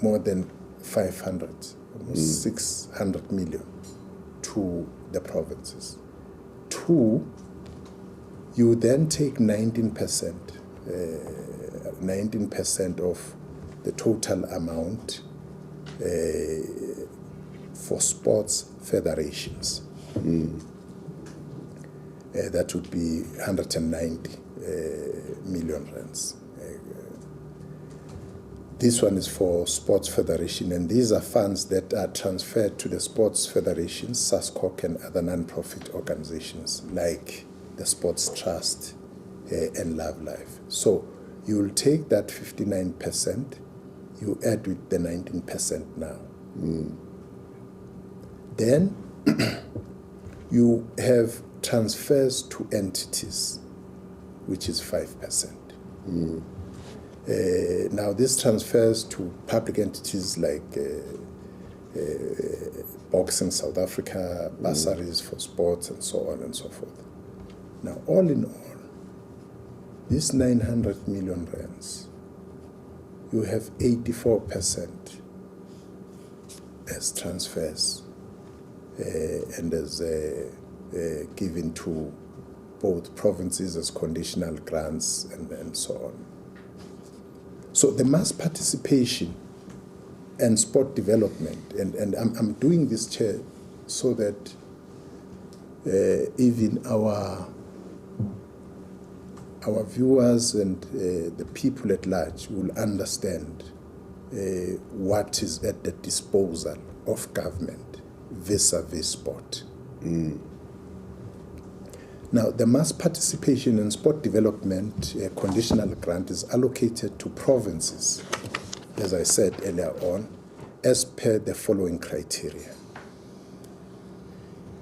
more than 500, almost 600 million to the provinces. 2, you then take 19%, 19% of the total amount for sports federations. That would be 190 million rands. This one is for sports federation, and these are funds that are transferred to the sports federations, SASCOC, and other non-profit organizations like the Sports Trust and Love Life. So you will take that 59%, you add with the 19% now. Then you have transfers to entities, which is 5%. Now this transfers to public entities like Boxing South Africa, bursaries for sports, and so on and so forth. Now, all in all, this 900 million rands, you have 84% as transfers and as given to both provinces as conditional grants and so on. So the mass participation and sport development, and I'm doing this, Chair, so that even our viewers and the people at large will understand what is at the disposal of government vis-a-vis sport. Now, the mass participation in sport development conditional grant is allocated to provinces, as I said earlier on, as per the following criteria.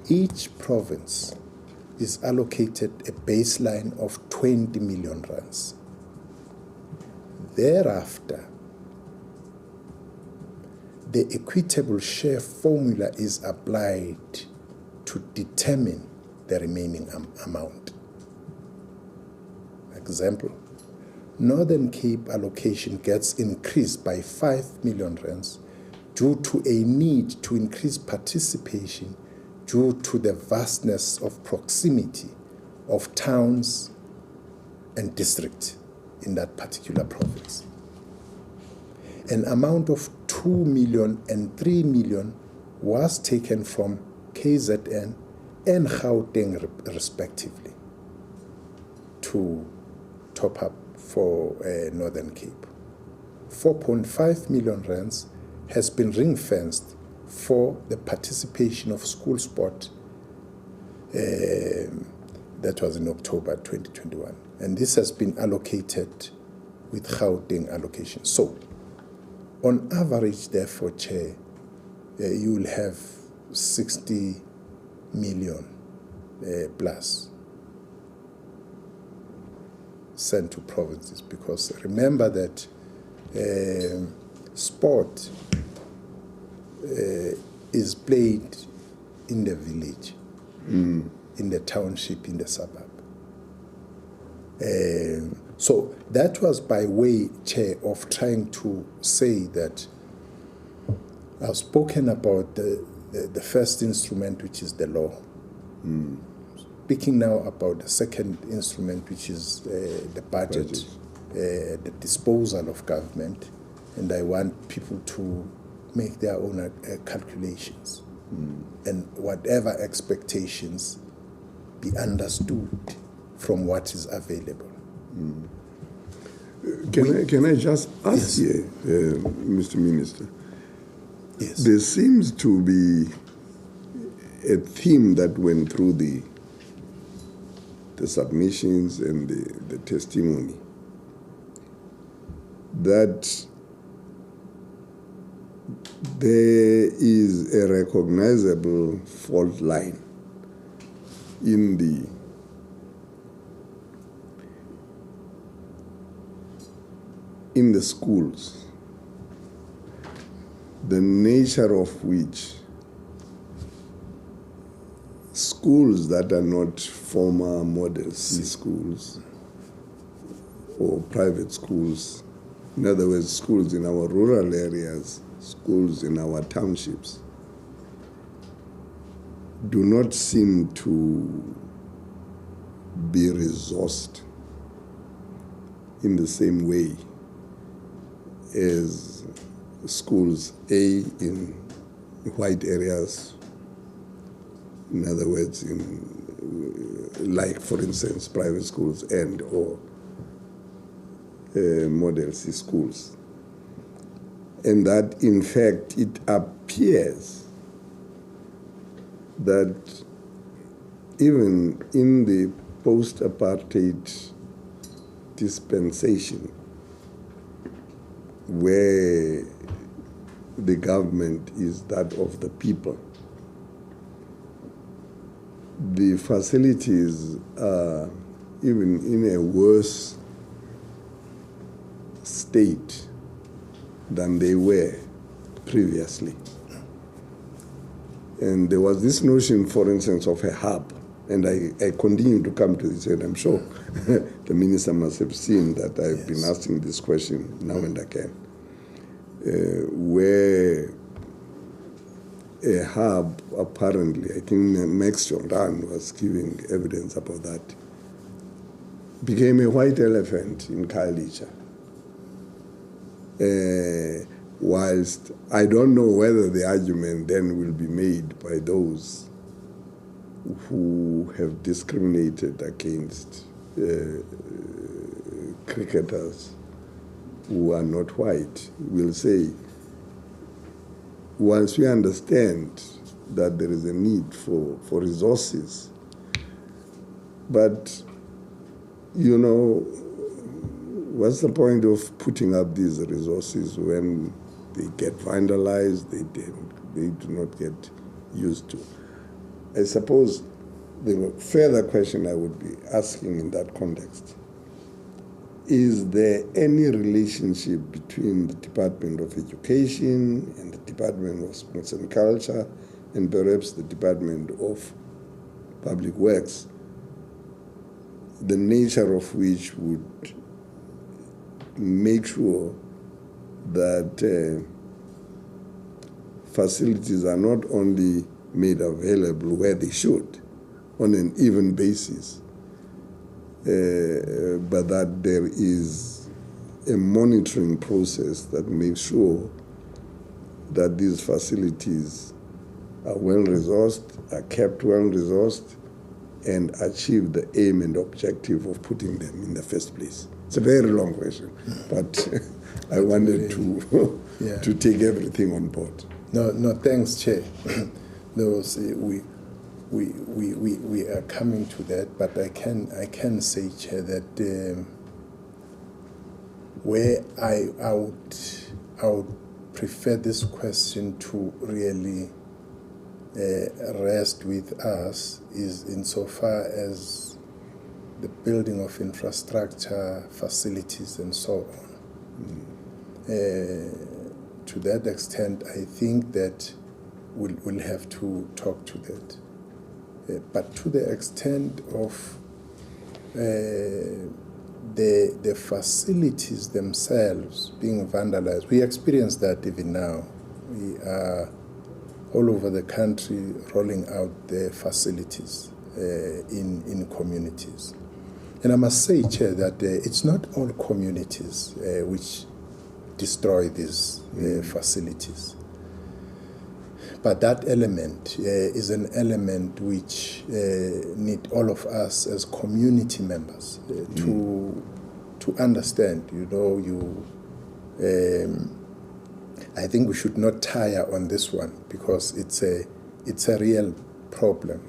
Each province is allocated a baseline of 20 million rands. Thereafter, the equitable share formula is applied to determine the remaining amount. Example, Northern Cape allocation gets increased by 5 million rands due to a need to increase participation due to the vastness of proximity of towns and districts in that particular province. An amount of 2 million and 3 million was taken from KZN and Gauteng respectively to top up for Northern Cape. 4.5 million rands has been ring-fenced for the participation of school sport. That was in October 2021. And this has been allocated with Gauteng allocation. So, on average, therefore, Chair, you will have 60 million plus sent to provinces, because remember that sport is played in the village, in the township, in the suburb. So that was by way, Chair, of trying to say that I've spoken about the first instrument, which is the law. Speaking now about the second instrument, which is the budget, the disposal of government, and I want people to make their own calculations and whatever expectations be understood from what is available. Can I just ask here, Mr. Minister? Yes. There seems to be a theme that went through the submissions and the testimony, that there is a recognizable fault line in the schools, the nature of which schools that are not former model C schools or private schools, in other words, schools in our rural areas, schools in our townships, do not seem to be resourced in the same way as schools, in white areas, in other words, like, for instance, private schools or Model C schools. And that, in fact, it appears that even in the post-apartheid dispensation, where the government is that of the people, the facilities are even in a worse state than they were previously. And there was this notion, for instance, of a hub, and I continue to come to this, and I'm sure the minister must have seen that I've been asking this question now and again, where a hub, apparently, I think Max Jordan was giving evidence about that, became a white elephant in Khayelitsha. Whilst I don't know whether the argument then will be made by those who have discriminated against cricketers who are not white, will say, once we understand that there is a need for resources, but, you know, what's the point of putting up these resources when they get vandalized, they do not get used to? I suppose the further question I would be asking in that context, is there any relationship between the Department of Education and the Department of Sports and Culture and perhaps the Department of Public Works, the nature of which would make sure that facilities are not only made available where they should on an even basis, but that there is a monitoring process that makes sure that these facilities are well-resourced, are kept well-resourced, and achieve the aim and objective of putting them in the first place. It's a very long question, but I wanted to take everything on board. No, thanks, Chair. No, see, we are coming to that, but I can say, Chair, that where I would prefer this question to really rest with us is insofar as the building of infrastructure, facilities, and so on. To that extent, I think that we'll have to talk to that. But to the extent of the facilities themselves being vandalized, we experience that even now. We are all over the country rolling out the facilities in communities. And I must say, Chair, that it's not all communities which destroy these facilities. But that element is an element which need all of us as community members to understand. You know, I think we should not tire on this one because it's a real problem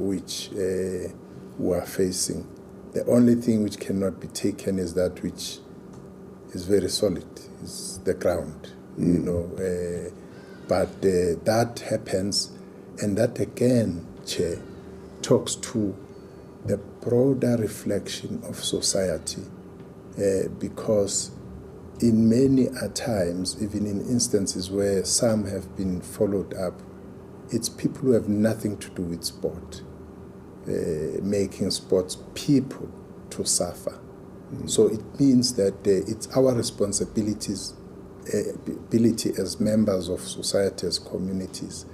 which we are facing. The only thing which cannot be taken is that which is very solid, is the ground. You know. But that happens, and that again, Chair, talks to the broader reflection of society, because in many times, even in instances where some have been followed up, it's people who have nothing to do with sport, making sports people to suffer. So it means that it's our responsibility as members of society, as communities,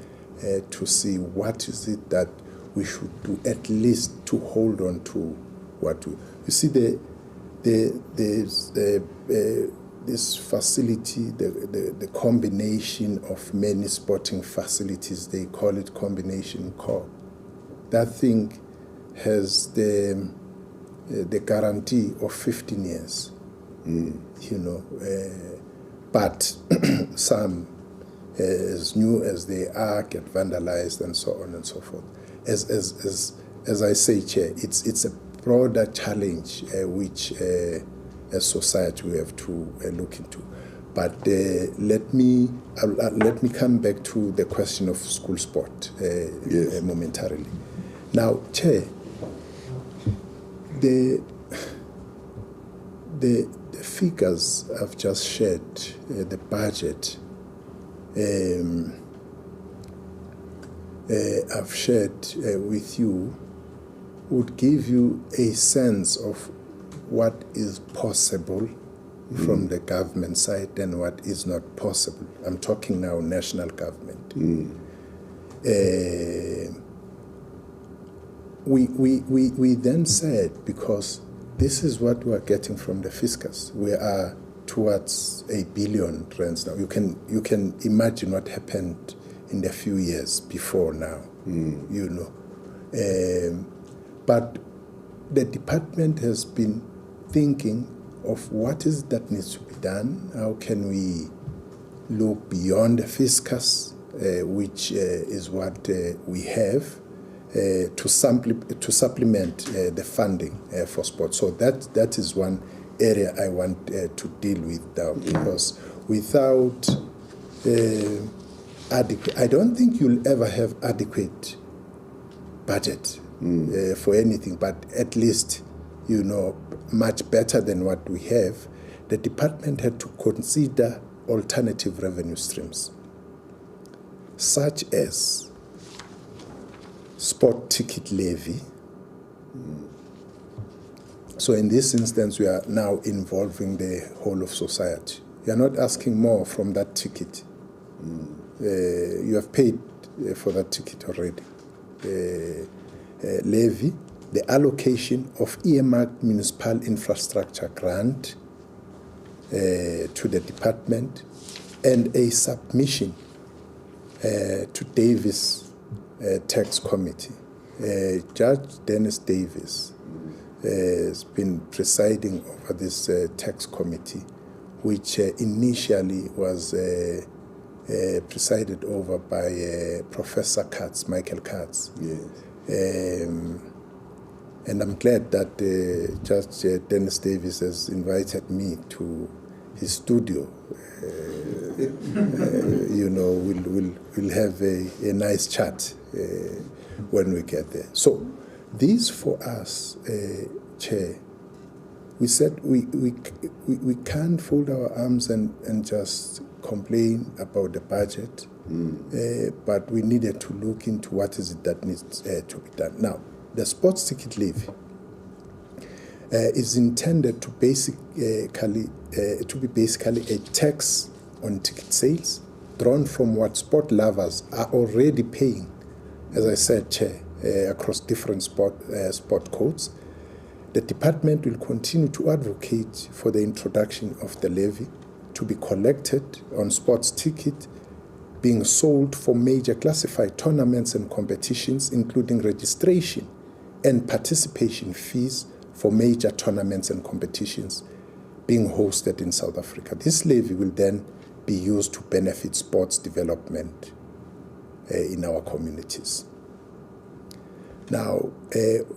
to see what is it that we should do, at least to hold on to what we... You see, there's this facility, the combination of many sporting facilities, they call it combination core. That thing has the guarantee of 15 years, you know, but some, as new as they are, get vandalized and so on and so forth. As I say, Chair, it's a broader challenge which as society we have to look into. But let me come back to the question of school sport momentarily. Now, Chair, the figures I've just shared, the budget I've shared with you would give you a sense of what is possible from the government side and what is not possible. I'm talking now national government. We then said, because this is what we are getting from the fiscus, we are towards 1 billion rands now. You can imagine what happened in the few years before now, you know. But the department has been thinking of what is that needs to be done. How can we look beyond the fiscus, which is what we have, to supplement the funding for sport. So that is one area I want to deal with now, because without adequate, I don't think you'll ever have adequate budget for anything, but at least, you know, much better than what we have. The department had to consider alternative revenue streams, such as sport ticket levy. So in this instance, we are now involving the whole of society. You are not asking more from that ticket. You have paid for that ticket already. Levy, the allocation of earmarked municipal infrastructure grant to the department, and a submission to Davis Tax Committee. Judge Dennis Davis has been presiding over this tax committee, which initially was presided over by Professor Katz, Michael Katz. Yes. And I'm glad that Judge Dennis Davis has invited me to his studio. You know, we'll have a nice chat when we get there. So this for us, Chair, we said we can't fold our arms and just complain about the budget, but we needed to look into what is it that needs to be done. Now, the sports ticket levy is intended to be basically a tax on ticket sales drawn from what sport lovers are already paying, as I said, Chair, across different sport codes. The department will continue to advocate for the introduction of the levy to be collected on sports ticket being sold for major classified tournaments and competitions, including registration and participation fees for major tournaments and competitions being hosted in South Africa. This levy will then be used to benefit sports development in our communities. Now,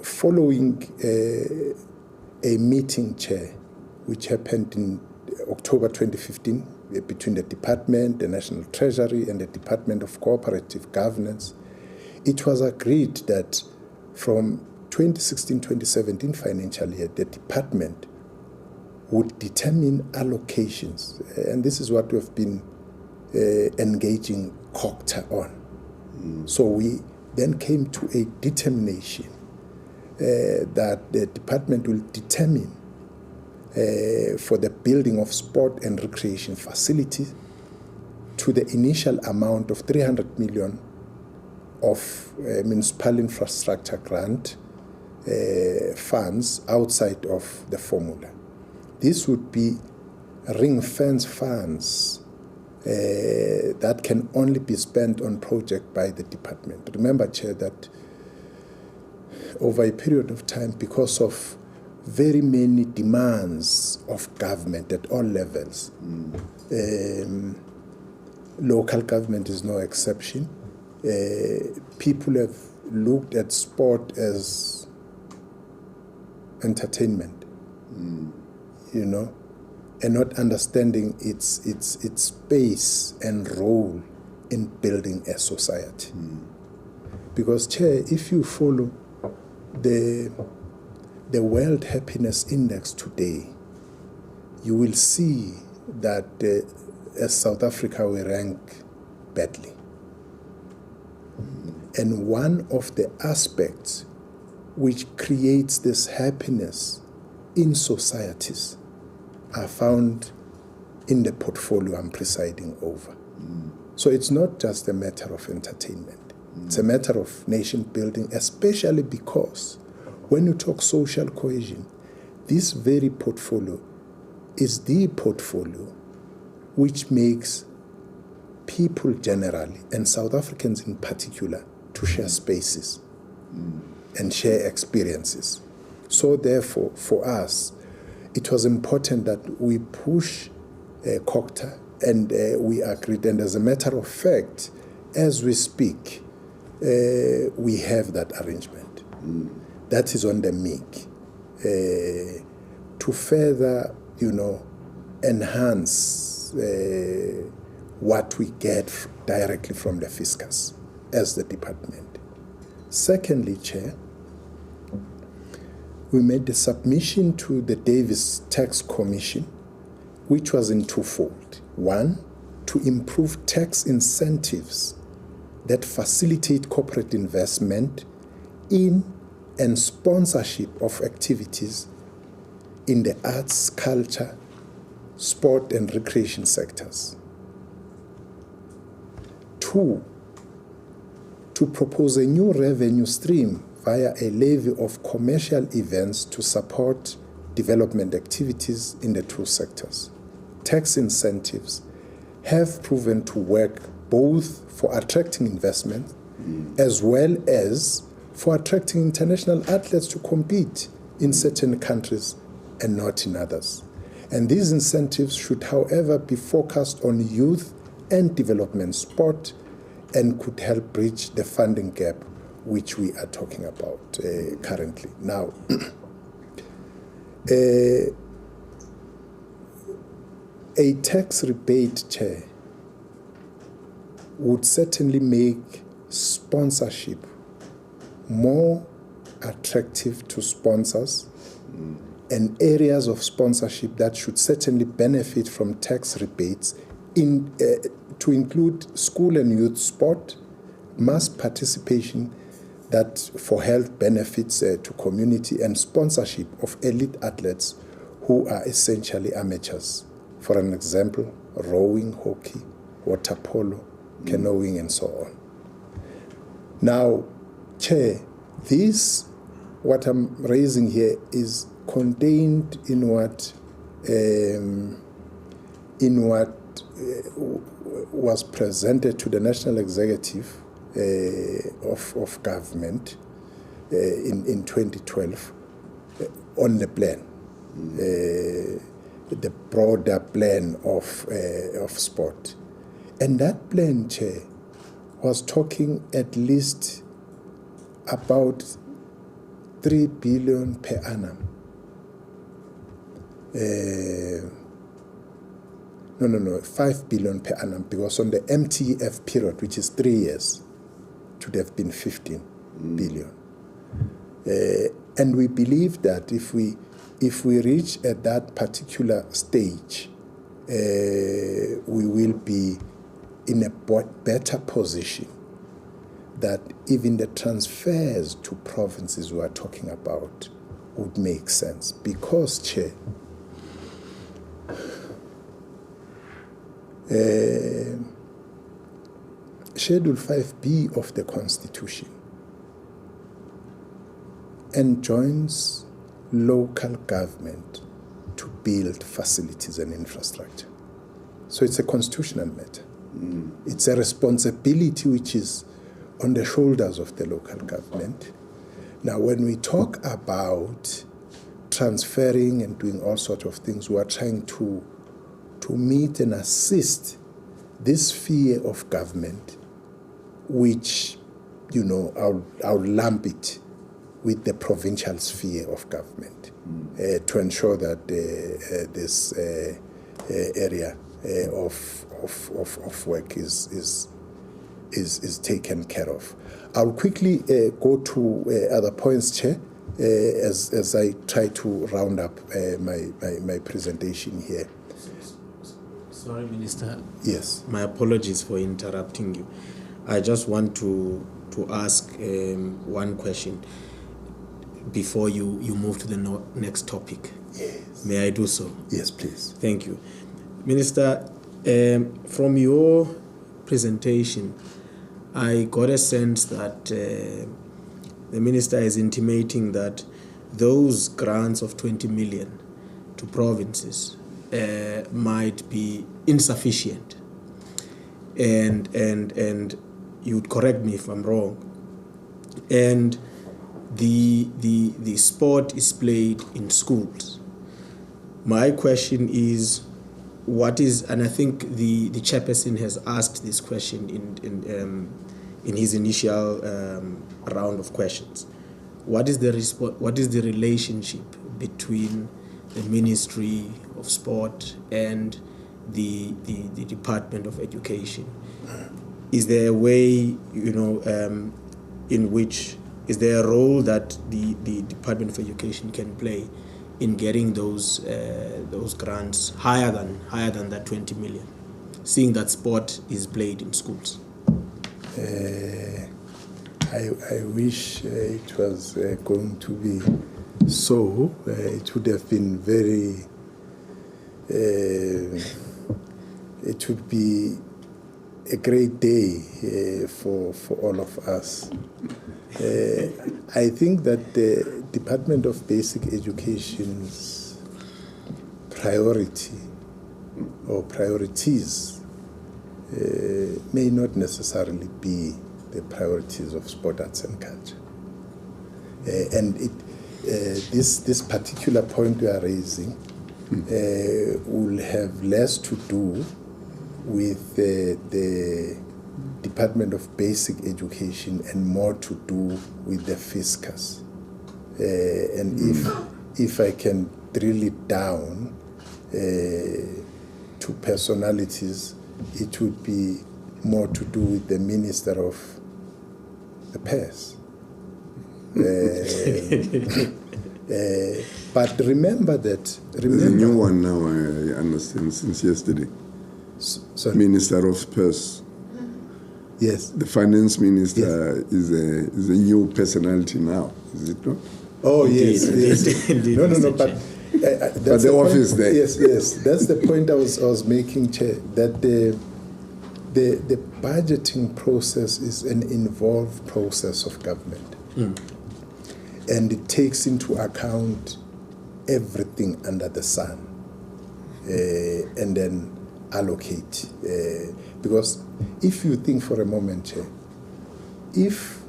following a meeting, Chair, which happened in October 2015 between the department, the National Treasury, and the Department of Cooperative Governance, it was agreed that from 2016-2017 financial year, the department would determine allocations, and this is what we've been engaging COCTA on. So we then came to a determination that the department will determine for the building of sport and recreation facilities to the initial amount of 300 million of municipal infrastructure grant funds outside of the formula. this would be ring-fence funds that can only be spent on project by the department. Remember, Chair, that over a period of time, because of very many demands of government at all levels, local government is no exception. People have looked at sport as entertainment, you know, and not understanding its space and role in building a society. Because, Chair, if you follow the World Happiness Index today, you will see that as South Africa we rank badly. And one of the aspects which creates this happiness in societies are found in the portfolio I'm presiding over. So it's not just a matter of entertainment. It's a matter of nation building, especially because when you talk social cohesion, this very portfolio is the portfolio which makes people generally, and South Africans in particular, to share spaces and share experiences. So therefore, for us, it was important that we push COCTA, and we agreed. And as a matter of fact, as we speak, we have that arrangement. That is on the make to further, you know, enhance what we get directly from the fiscus as the department. Secondly, Chair, we made the submission to the Davis Tax Commission, which was in twofold. One, to improve tax incentives that facilitate corporate investment in and sponsorship of activities in the arts, culture, sport and recreation sectors. Two, to propose a new revenue stream via a levy of commercial events to support development activities in the two sectors. Tax incentives have proven to work both for attracting investment as well as for attracting international athletes to compete in certain countries and not in others. And these incentives should, however, be focused on youth and development sport and could help bridge the funding gap which we are talking about currently. Now, a tax rebate, Chair, would certainly make sponsorship more attractive to sponsors, and areas of sponsorship that should certainly benefit from tax rebates to include school and youth sport, mass participation that for health benefits to community, and sponsorship of elite athletes who are essentially amateurs. For an example, rowing, hockey, water polo, canoeing, and so on. Now, Chair, what I'm raising here is contained in what was presented to the National Executive of Government in 2012 on the plan, the broader plan of sport. And that plan, Chair, was talking at least about 3 billion per annum. 5 billion per annum, because on the MTF period, which is 3 years, it would have been 15 billion. And we believe that if we reach at that particular stage, we will be in a better position that even the transfers to provinces we are talking about would make sense. Because, Chair, Schedule 5B of the Constitution enjoins local government to build facilities and infrastructure. So it's a constitutional matter. It's a responsibility which is on the shoulders of the local government. Now, when we talk about transferring and doing all sorts of things, we are trying to meet and assist this sphere of government, which, I'll lump it with the provincial sphere of government to ensure that this area of work is taken care of. I'll quickly go to other points, Chair, as I try to round up my presentation here. Sorry, Minister. Yes. My apologies for interrupting you. I just want to ask one question before you move to the next topic. Yes. May I do so? Yes, please. Thank you. Minister, from your presentation, I got a sense that the Minister is intimating that those grants of 20 million to provinces might be insufficient. And you'd correct me if I'm wrong. And the sport is played in schools. My question is, what is, and I think the chairperson has asked this question in his initial round of questions. What is the relationship between the Ministry of Sport and the Department of Education? Is there a way, in which, is there a role that the Department of Education can play in getting those grants higher than that 20 million, seeing that sport is played in schools? I wish it was going to be so. It would have been very. It would be a great day for all of us. I think that the Department of Basic Education's priority or priorities may not necessarily be the priorities of sport, arts and culture. And this particular point we are raising will have less to do with the Department of Basic Education and more to do with the fiscus. And if I can drill it down to personalities, it would be more to do with the Minister of the Pairs. But remember that... There's a new one now, I understand, since yesterday. Sorry? Minister of Purse. Yes. The finance minister is a new personality now, is it not? Oh, yes. Indeed. No, but... But the office there. Yes. That's the point I was making, Chair, that the budgeting process is an involved process of government. And it takes into account everything under the sun and then allocate. Because if you think for a moment, Chair, if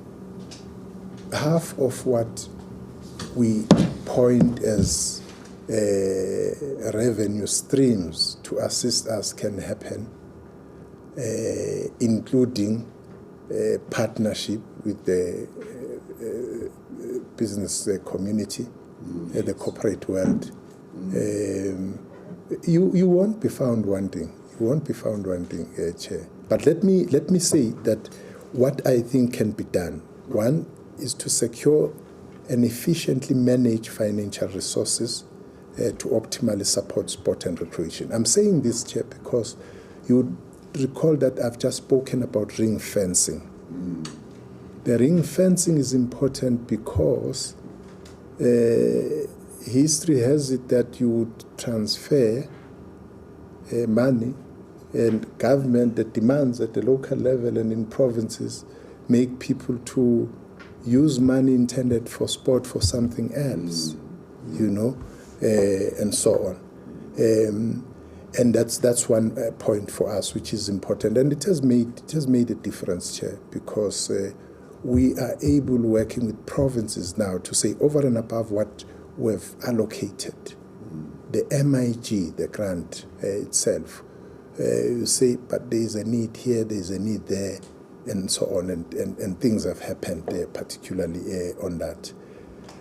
half of what we point as revenue streams to assist us can happen, including partnership with the business community, the corporate world, you won't be found wanting. You won't be found wanting, Chair. But let me say that what I think can be done, one is to secure and efficiently manage financial resources to optimally support sport and recreation. I'm saying this, Chair, because you would recall that I've just spoken about ring fencing. The ring fencing is important because history has it that you would transfer money, and government that demands at the local level and in provinces make people to use money intended for sport for something else, and so on. And that's one point for us, which is important. And it has made a difference, Chair, because we are able, working with provinces now, to say over and above what we've allocated, the MIG, the grant itself, you say, but there's a need here, there's a need there, and so on, and things have happened there, particularly on that.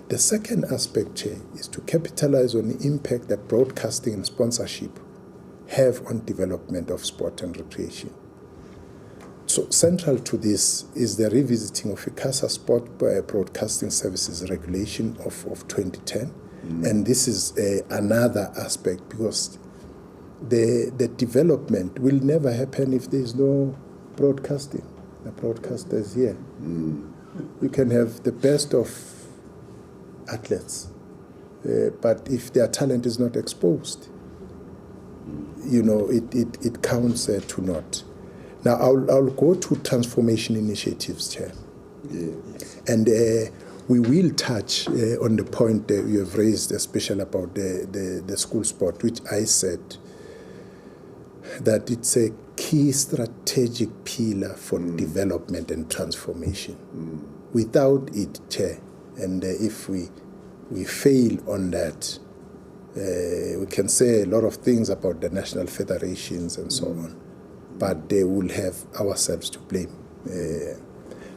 The second aspect, Chair, is to capitalize on the impact that broadcasting and sponsorship have on development of sport and recreation. So central to this is the revisiting of ICASA Sport Broadcasting Services Regulation of 2010. And this is another aspect, because the development will never happen if there is no broadcasting. The broadcasters here. You can have the best of athletes, but if their talent is not exposed, it counts to naught. Now, I'll go to transformation initiatives, Chair. Yes. And we will touch on the point that you have raised, especially about the school sport, which I said that it's a key strategic pillar for development and transformation. Without it, Chair, and if we fail on that, we can say a lot of things about the national federations and so on, but they will have ourselves to blame.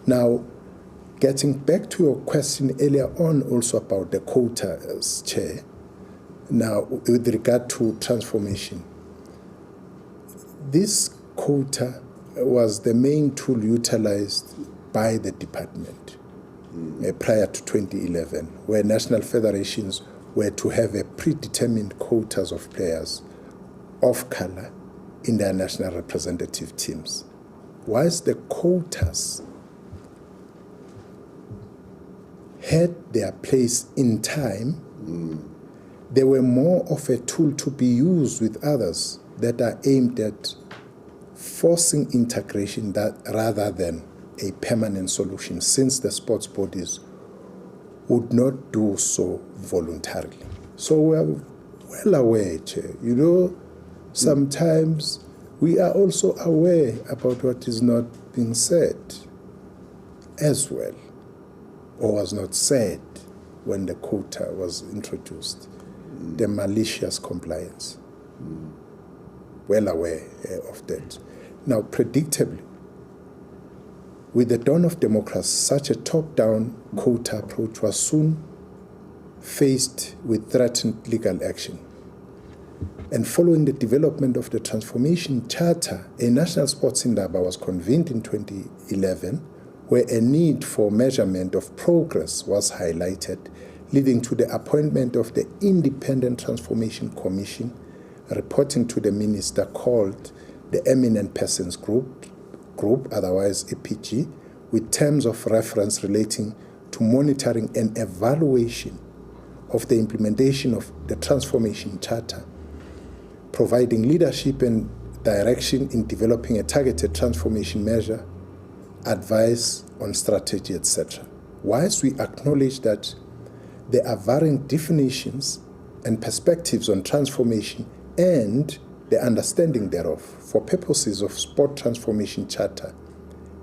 Now, getting back to your question earlier on also about the quotas, Chair, now with regard to transformation, this quota was the main tool utilized by the department prior to 2011, where national federations were to have a predetermined quotas of players of color in their national representative teams. Whilst the quotas had their place in time, they were more of a tool to be used with others that are aimed at forcing integration rather than a permanent solution, since the sports bodies would not do so voluntarily. So we are well aware, Chair. Sometimes we are also aware about what is not being said as well, or was not said when the quota was introduced, the malicious compliance. Well aware of that. Now, predictably, with the dawn of democracy, such a top-down quota approach was soon faced with threatened legal action. And following the development of the Transformation Charter, a national sports indaba was convened in 2011, where a need for measurement of progress was highlighted, leading to the appointment of the Independent Transformation Commission, reporting to the minister, called the Eminent Persons Group, otherwise EPG, with terms of reference relating to monitoring and evaluation of the implementation of the Transformation Charter, providing leadership and direction in developing a targeted transformation measure, advice on strategy, etc. Whilst we acknowledge that there are varying definitions and perspectives on transformation and the understanding thereof for purposes of Sport Transformation Charter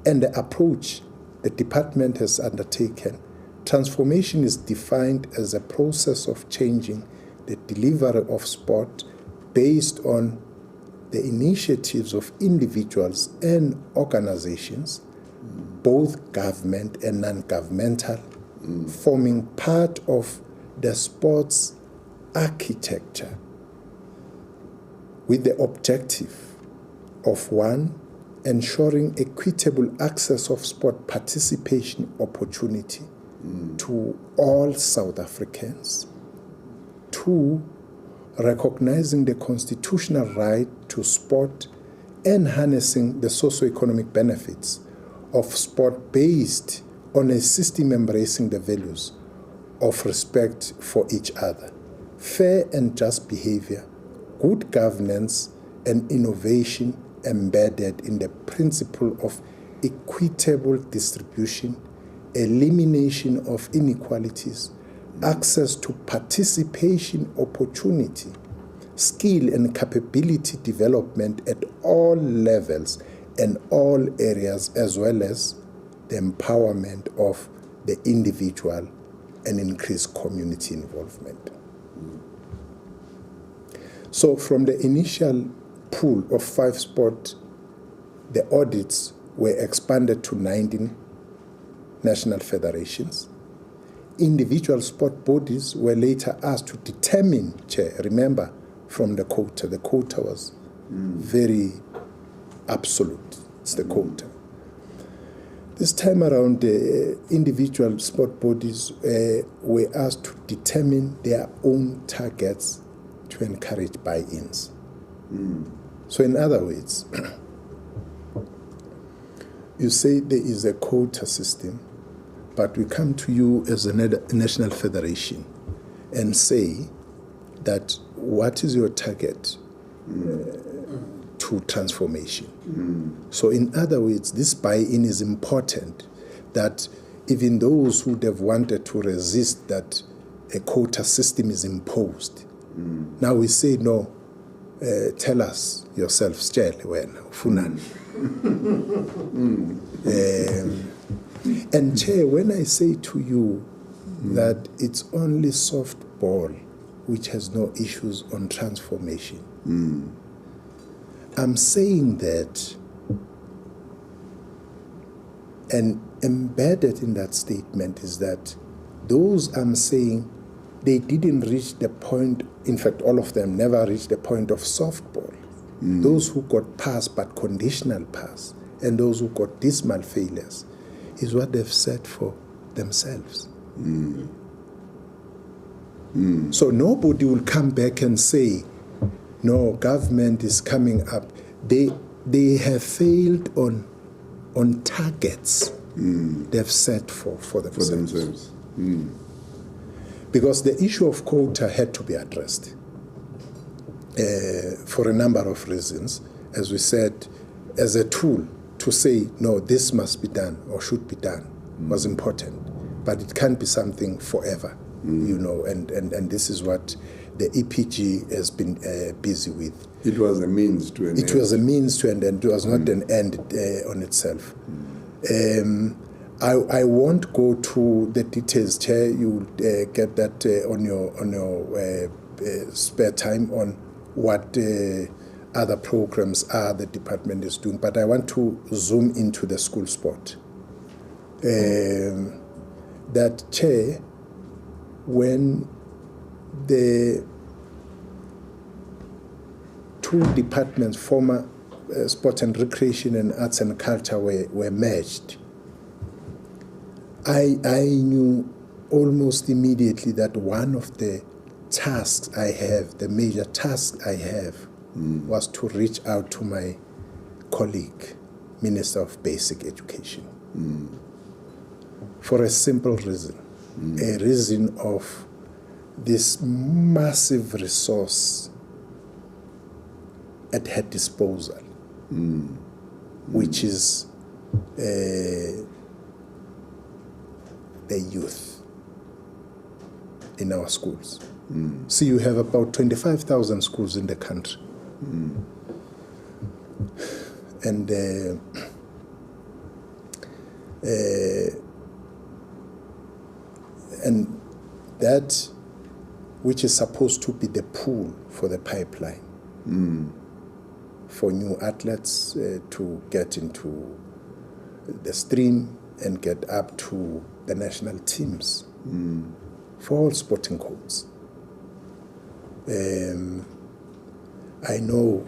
and the approach the department has undertaken, transformation is defined as a process of changing the delivery of sport based on the initiatives of individuals and organizations, both government and non-governmental, forming part of the sports architecture, with the objective of, one, ensuring equitable access of sport participation opportunity to all South Africans. Two, recognizing the constitutional right to sport and harnessing the socio-economic benefits of sport based on a system embracing the values of respect for each other, fair and just behavior, good governance, and innovation embedded in the principle of equitable distribution, elimination of inequalities, access to participation opportunity, skill and capability development at all levels and all areas, as well as the empowerment of the individual and increase community involvement. So from the initial pool of 5 sport, the audits were expanded to 19 national federations. Individual sport bodies were later asked to determine, Chair, remember, from the quota. The quota was very absolute. It's the quota. This time around, the individual sport bodies were asked to determine their own targets to encourage buy-ins. So in other words, you say there is a quota system, but we come to you as a national federation and say that what is your target to transformation? So in other words, this buy-in is important, that even those who would have wanted to resist that a quota system is imposed, now we say, no, tell us yourself, Funan. And Chair, when I say to you that it's only softball which has no issues on transformation, I'm saying that, and embedded in that statement is that those I'm saying, they didn't reach the point, in fact, all of them never reached the point of softball. Those who got pass but conditional pass, and those who got dismal failures, is what they've set for themselves. So nobody will come back and say, no, government is coming up. They have failed on targets they've set for themselves. Because the issue of quota had to be addressed for a number of reasons. As we said, as a tool to say, no, this must be done or should be done was important. But it can't be something forever, you know, and this is what the EPG has been busy with. It was a means to an end. It was a means to an end. It was not an end on itself. I won't go to the details, Chair. You will get that on your spare time on what other programs are the department is doing. But I want to zoom into the school sport. That, Chair, when the two departments, former Sport and Recreation and Arts and Culture, were merged, I knew almost immediately that one of the tasks I have, the major task I have, was to reach out to my colleague, Minister of Basic Education, for a simple reason, a reason of this massive resource at her disposal, which is the youth in our schools. See, you have about 25,000 schools in the country. And that which is supposed to be the pool for the pipeline for new athletes to get into the stream and get up to the national teams for all sporting codes. I know,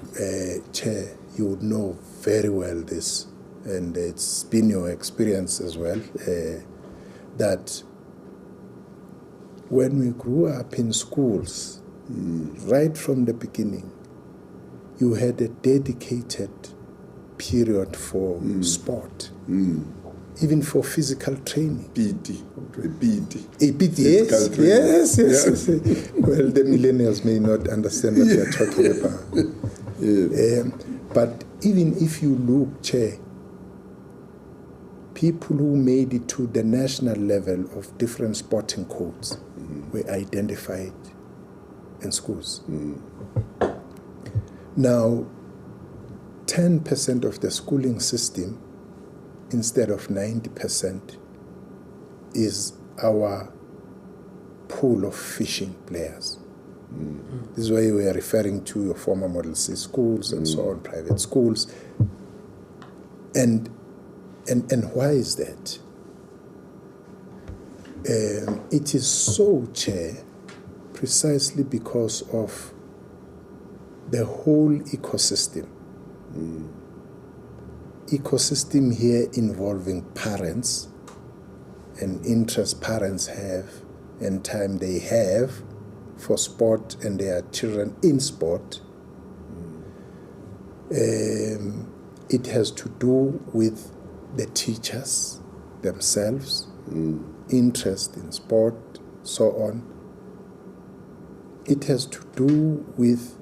Chair, you would know very well this, and it's been your experience as well, that when we grew up in schools, right from the beginning, you had a dedicated period for sport, even for physical training. PT. Yes. Well, the millennials may not understand what you're talking about. But even if you look, Chair, people who made it to the national level of different sporting codes were identified in schools. Now, 10% of the schooling system, instead of 90%, is our pool of fishing players. This is why we are referring to your former Model C schools and so on, private schools. And why is that? It is so, Chair, precisely because of the whole ecosystem. Ecosystem here involving parents and interest parents have and time they have for sport and their children in sport. It has to do with the teachers themselves, interest in sport, so on. It has to do with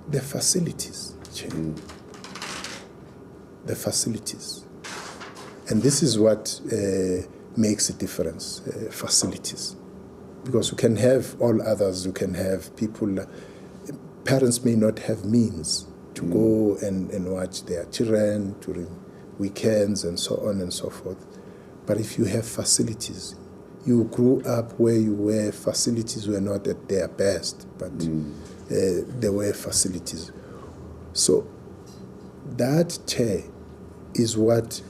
the facilities, the facilities. And this is what makes a difference, facilities. Because you can have all others, you can have people, parents may not have means to go and watch their children during weekends and so on and so forth. But if you have facilities, you grew up where facilities were not at their best, but there were facilities. So that, Chair, is what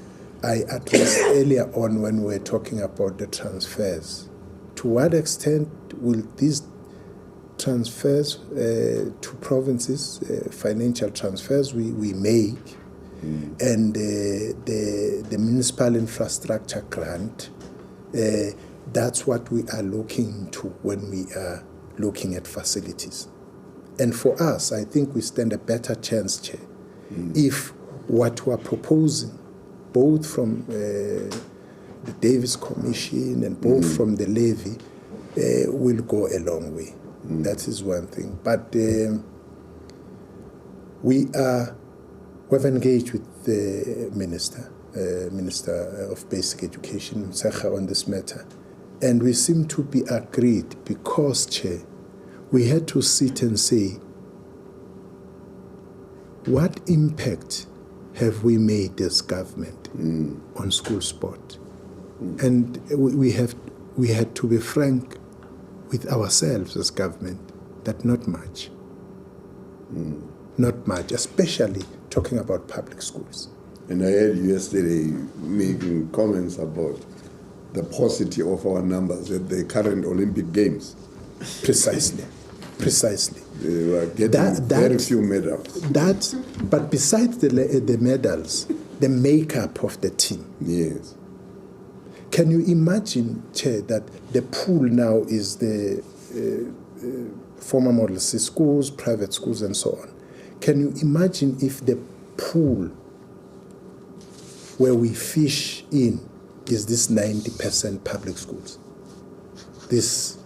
I addressed earlier on when we were talking about the transfers. To what extent will these transfers to provinces, financial transfers we make, and the municipal infrastructure grant, that's what we are looking into when we are looking at facilities. And for us, I think we stand a better chance, Chair, if what we're proposing, both from the Davis Commission and both from the levy, will go a long way. That is one thing. But we have engaged with the Minister of Basic Education, Mthethwa, on this matter. And we seem to be agreed because, Chair, we had to sit and say, what impact have we made as government on school sport? And we had to be frank with ourselves as government that not much. Not much, especially talking about public schools. And I heard you yesterday making comments about the paucity of our numbers at the current Olympic Games. Precisely. They were getting very few medals. But besides the medals, the makeup of the team. Yes. Can you imagine, Chair, that the pool now is the former Model C schools, private schools, and so on? Can you imagine if the pool where we fish in is this 90% public schools? This,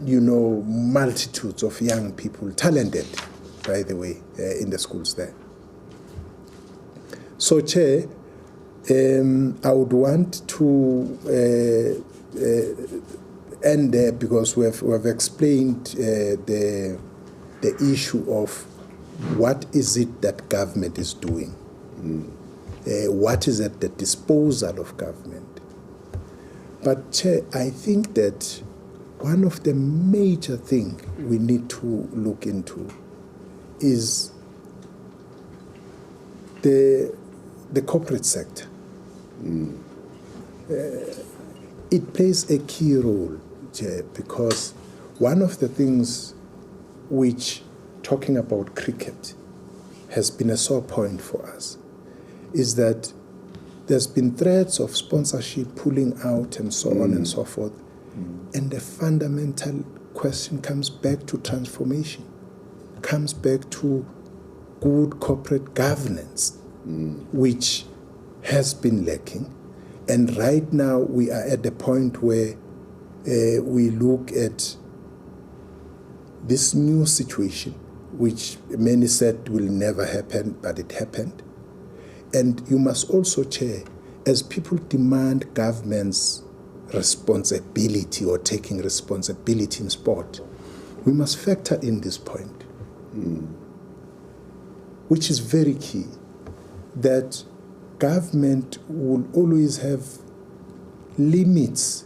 multitudes of young people, talented, by the way, in the schools there. So, Chair, I would want to end there because we have explained the issue of what is it that government is doing, what is at the disposal of government. But, Chair, I think that one of the major things we need to look into is the corporate sector. It plays a key role, Chair, because one of the things which, talking about cricket, has been a sore point for us is that there's been threats of sponsorship pulling out and so on and so forth. And the fundamental question comes back to transformation, comes back to good corporate governance, which has been lacking. And right now we are at the point where we look at this new situation, which many said will never happen, but it happened. And you must also, Chair, as people demand government's responsibility or taking responsibility in sport, we must factor in this point, which is very key, that government will always have limits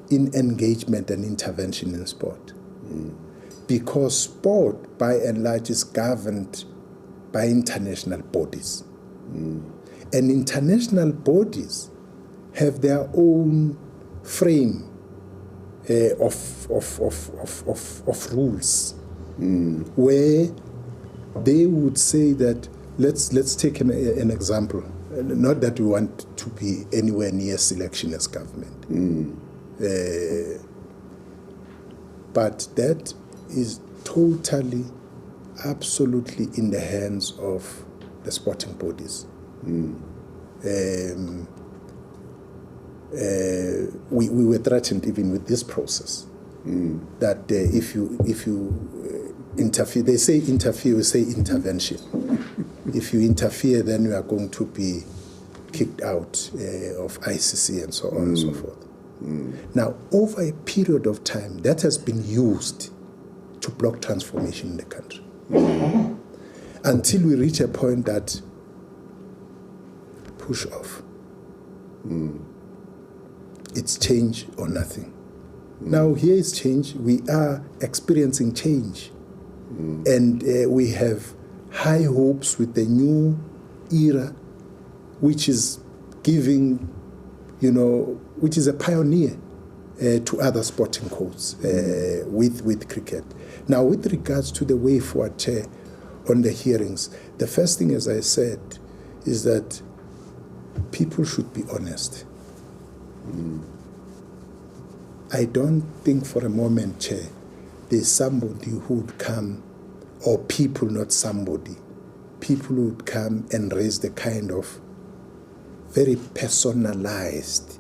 in engagement and intervention in sport. Because sport, by and large, is governed by international bodies. And international bodies have their own frame of rules, where they would say that, let's take an example. Not that we want to be anywhere near selection as government. But that is totally, absolutely in the hands of the sporting bodies. We were threatened even with this process, that if you interfere, they say interfere, we say intervention. If you interfere, then you are going to be kicked out of ICC and so on and so forth. Now, over a period of time, that has been used to block transformation in the country. Until we reach a point that push off. It's change or nothing. Now, here is change. We are experiencing change. And we have high hopes with the new era, which is giving, which is a pioneer to other sporting codes with cricket. Now, with regards to the way forward, Chair, on the hearings, the first thing, as I said, is that people should be honest. I don't think for a moment, Chair, there's somebody who would come, or people, not somebody, people who would come and raise the kind of very personalized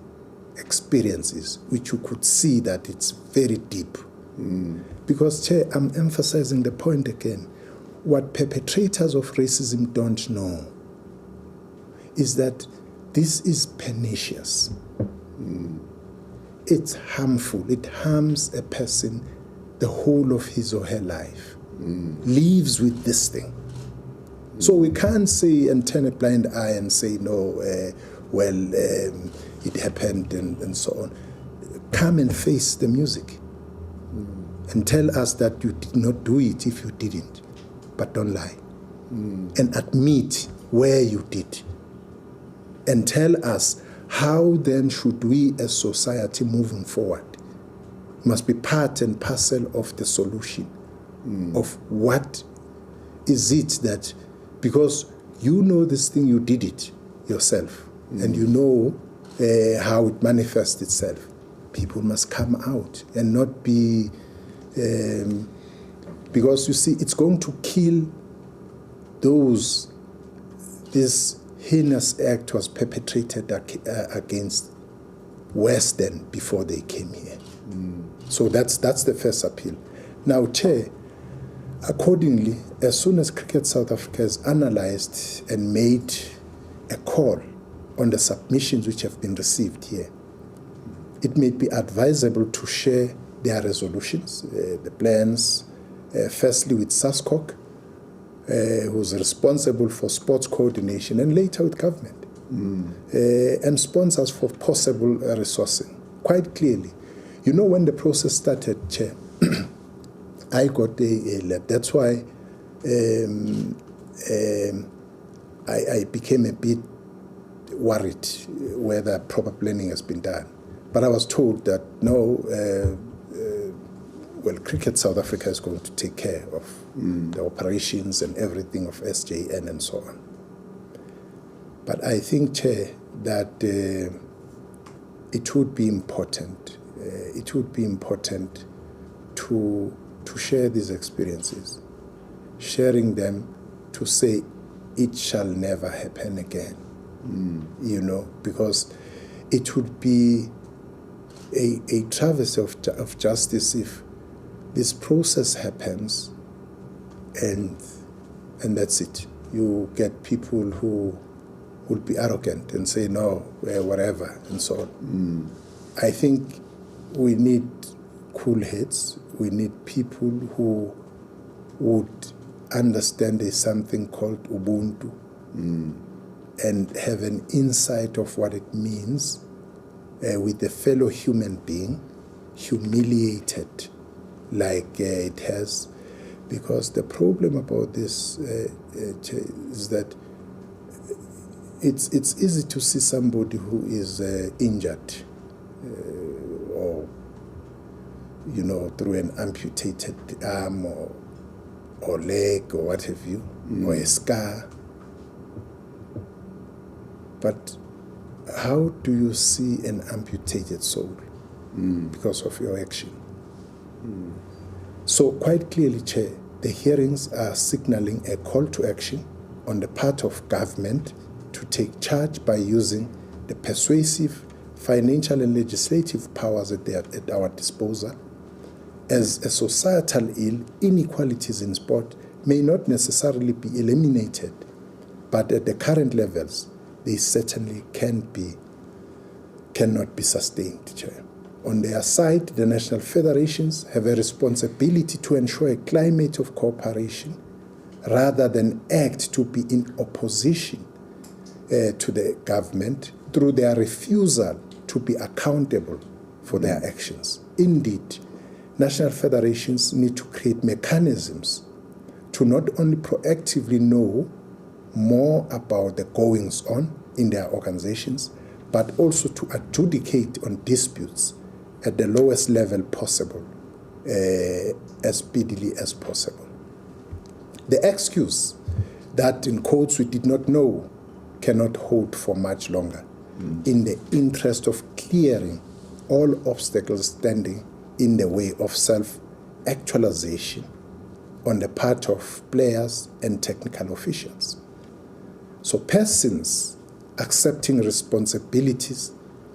experiences, which you could see that it's very deep. Because, Chair, I'm emphasizing the point again. What perpetrators of racism don't know is that this is pernicious. It's harmful. It harms a person the whole of his or her life. Lives with this thing. So we can't say and turn a blind eye and say, no, it happened and so on. Come and face the music. And tell us that you did not do it if you didn't. But don't lie. And admit where you did. And tell us how then should we as society moving forward must be part and parcel of the solution of what is it that, because you know this thing, you did it yourself, and you know how it manifests itself. People must come out and not be, because you see, it's going to kill this heinous act was perpetrated against Western before they came here. So that's the first appeal. Now, Chair, accordingly, as soon as Cricket South Africa has analyzed and made a call on the submissions which have been received here, it may be advisable to share their resolutions, the plans, firstly with SASCOC, who's responsible for sports coordination, and later with government, and sponsors for possible resourcing. Quite clearly, when the process started, Chair, I got a letter. That's why I became a bit worried whether proper planning has been done. But I was told that no, Cricket South Africa is going to take care of the operations and everything of SJN and so on. But I think, Chair, that it would be important. It would be important to share these experiences, sharing them to say it shall never happen again. Because it would be a travesty of justice if this process happens and that's it. You get people who would be arrogant and say no, whatever, and so on. I think we need cool heads. We need people who would understand there's something called Ubuntu and have an insight of what it means with a fellow human being humiliated like it has. Because the problem about this is that it's easy to see somebody who is injured or, through an amputated arm or leg or what have you, or a scar. But how do you see an amputated soul because of your action? So quite clearly, Chair, the hearings are signaling a call to action on the part of government to take charge by using the persuasive financial and legislative powers at our disposal, as a societal ill, inequalities in sport may not necessarily be eliminated, but at the current levels, they certainly cannot be sustained, Chair. On their side, the national federations have a responsibility to ensure a climate of cooperation rather than act to be in opposition to the government through their refusal to be accountable for their actions. Indeed, national federations need to create mechanisms to not only proactively know more about the goings-on in their organizations, but also to adjudicate on disputes at the lowest level possible, as speedily as possible. The excuse that, in quotes, we did not know cannot hold for much longer in the interest of clearing all obstacles standing in the way of self-actualization on the part of players and technical officials. So persons accepting responsibilities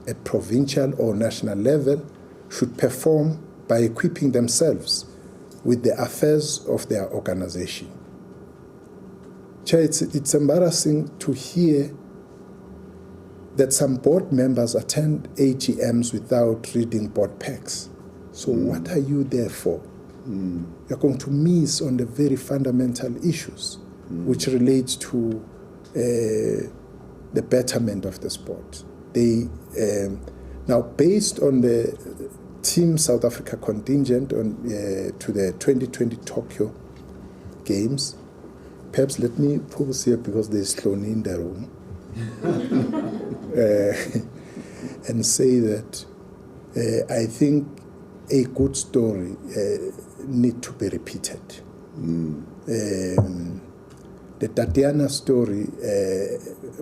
at provincial or national level should perform by equipping themselves with the affairs of their organization. Chair, it's embarrassing to hear that some board members attend AGMs without reading board packs. So what are you there for? You're going to miss on the very fundamental issues which relate to the betterment of the sport. Now, based on the Team South Africa contingent to the 2020 Tokyo Games, perhaps let me pause here because there's Sloni in the room, and say that I think a good story need to be repeated. The Tatiana story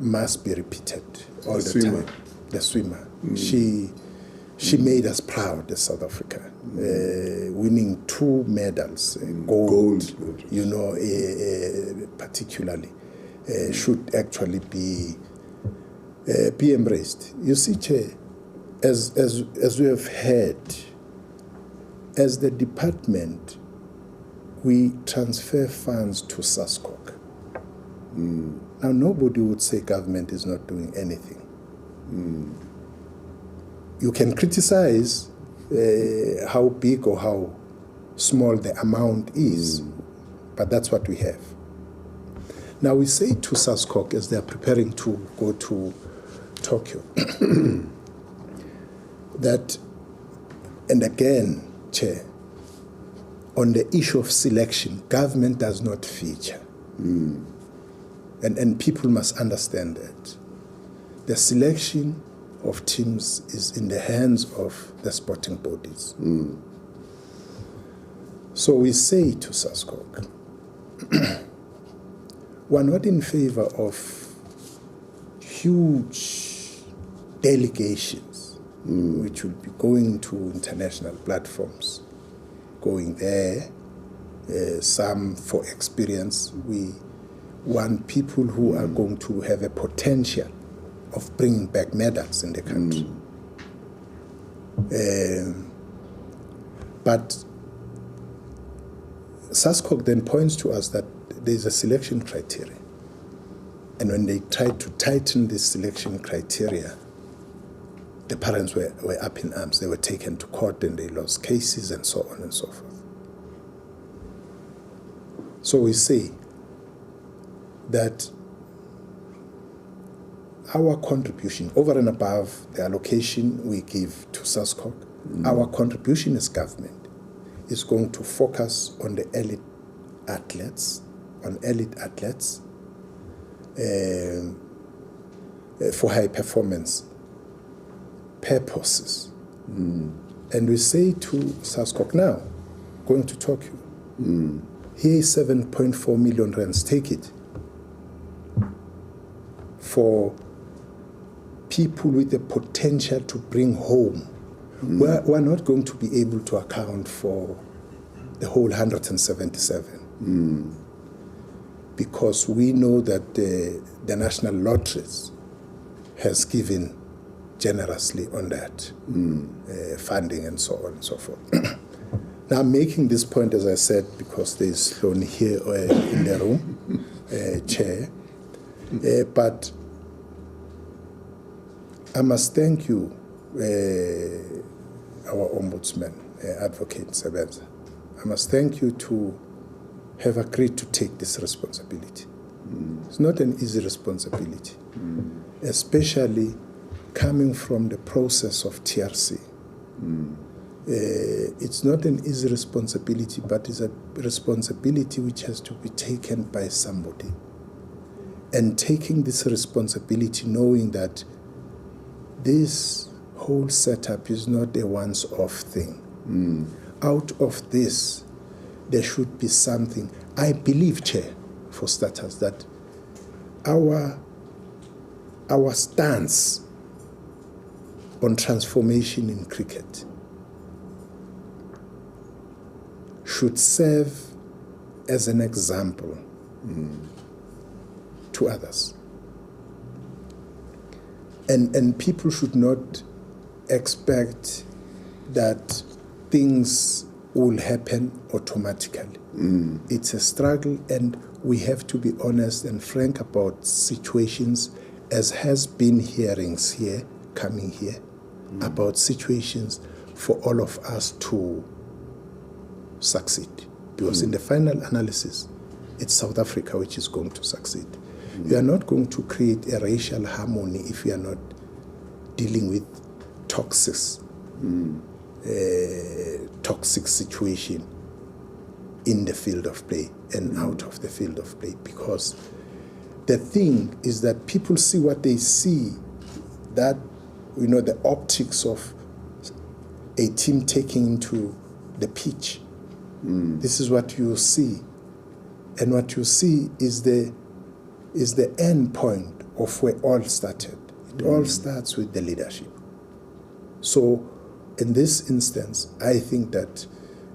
must be repeated all the time. The swimmer. She made us proud as South Africa, winning 2 medals, gold. Particularly, should actually be embraced. You see, Chair, as we have heard, as the department, we transfer funds to SASCOC. Now, nobody would say government is not doing anything. You can criticize how big or how small the amount is, but that's what we have. Now, we say to SASCOC as they are preparing to go to Tokyo that, and again, Chair, on the issue of selection, government does not feature. And people must understand that. The selection of teams is in the hands of the sporting bodies. So we say to SASCOC, we're not in favor of huge delegations which will be going to international platforms, going there, some for experience. We want people who are going to have a potential of bringing back medals in the country. But SASCOC then points to us that there's a selection criteria. And when they try to tighten this selection criteria, the parents were up in arms. They were taken to court and they lost cases and so on and so forth. So we say that our contribution, over and above the allocation we give to SASCOC, our contribution as government is going to focus on the elite athletes, for high performance purposes. And we say to SASCOC now, going to Tokyo, here is 7.4 million rands, take it, for people with the potential to bring home. We're not going to be able to account for the whole 177 because we know that the National Lotteries has given generously on that funding and so on and so forth. Now, I'm making this point, as I said, because there's Sloni here in the room, Chair, but I must thank you, our Ombudsman Advocate Ntsebeza. I must thank you to have agreed to take this responsibility. It's not an easy responsibility, especially coming from the process of TRC. It's not an easy responsibility, but it's a responsibility which has to be taken by somebody. And taking this responsibility knowing that this whole setup is not a once-off thing. Out of this, there should be something. I believe, Chair, for starters, that our stance on transformation in cricket should serve as an example to others. And people should not expect that things will happen automatically. It's a struggle, and we have to be honest and frank about situations, as has been hearings here, coming here, about situations for all of us to succeed. Because in the final analysis, it's South Africa which is going to succeed. You are not going to create a racial harmony if you are not dealing with toxic situation in the field of play and out of the field of play. Because the thing is that people see what they see, that, you know, the optics of a team taking into the pitch. This is what you see. And what you see is the end point of where all started. It all starts with the leadership. So in this instance, I think that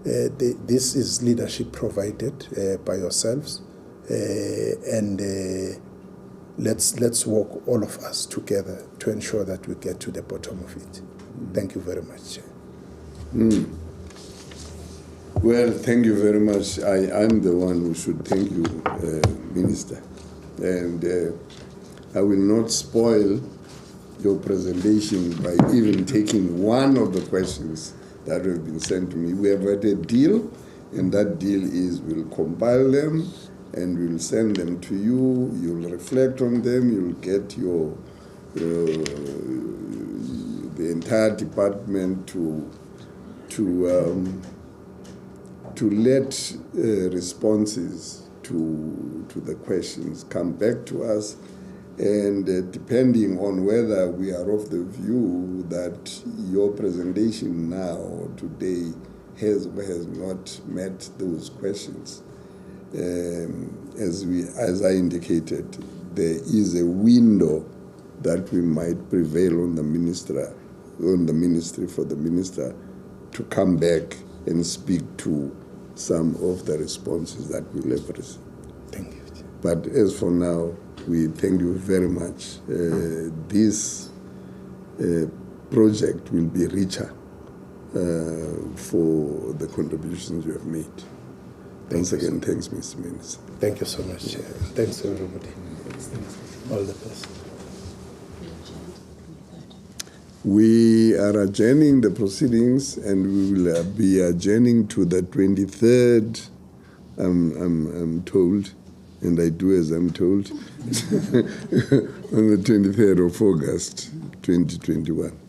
this is leadership provided by yourselves, and let's work, all of us together, to ensure that we get to the bottom of it. Thank you very much, Chair. Well, thank you very much. I'm the one who should thank you, Minister. And I will not spoil your presentation by even taking one of the questions that have been sent to me. We have had a deal, and that deal is we'll compile them and we'll send them to you. You'll reflect on them. You'll get the entire department to let responses to the questions come back to us, and depending on whether we are of the view that your presentation now today has not met those questions, as I indicated, there is a window that we might prevail on the ministry for the minister to come back and speak to some of the responses that we'll have received. Thank you. But as for now, we thank you very much. This project will be richer for the contributions you have made. Once again, thanks, Mr. Minister. Thank you so much, Chair. Thanks, everybody. All the best. We are adjourning the proceedings, and we will be adjourning to the 23rd, I'm told, and I do as I'm told, on the 23rd of August, 2021.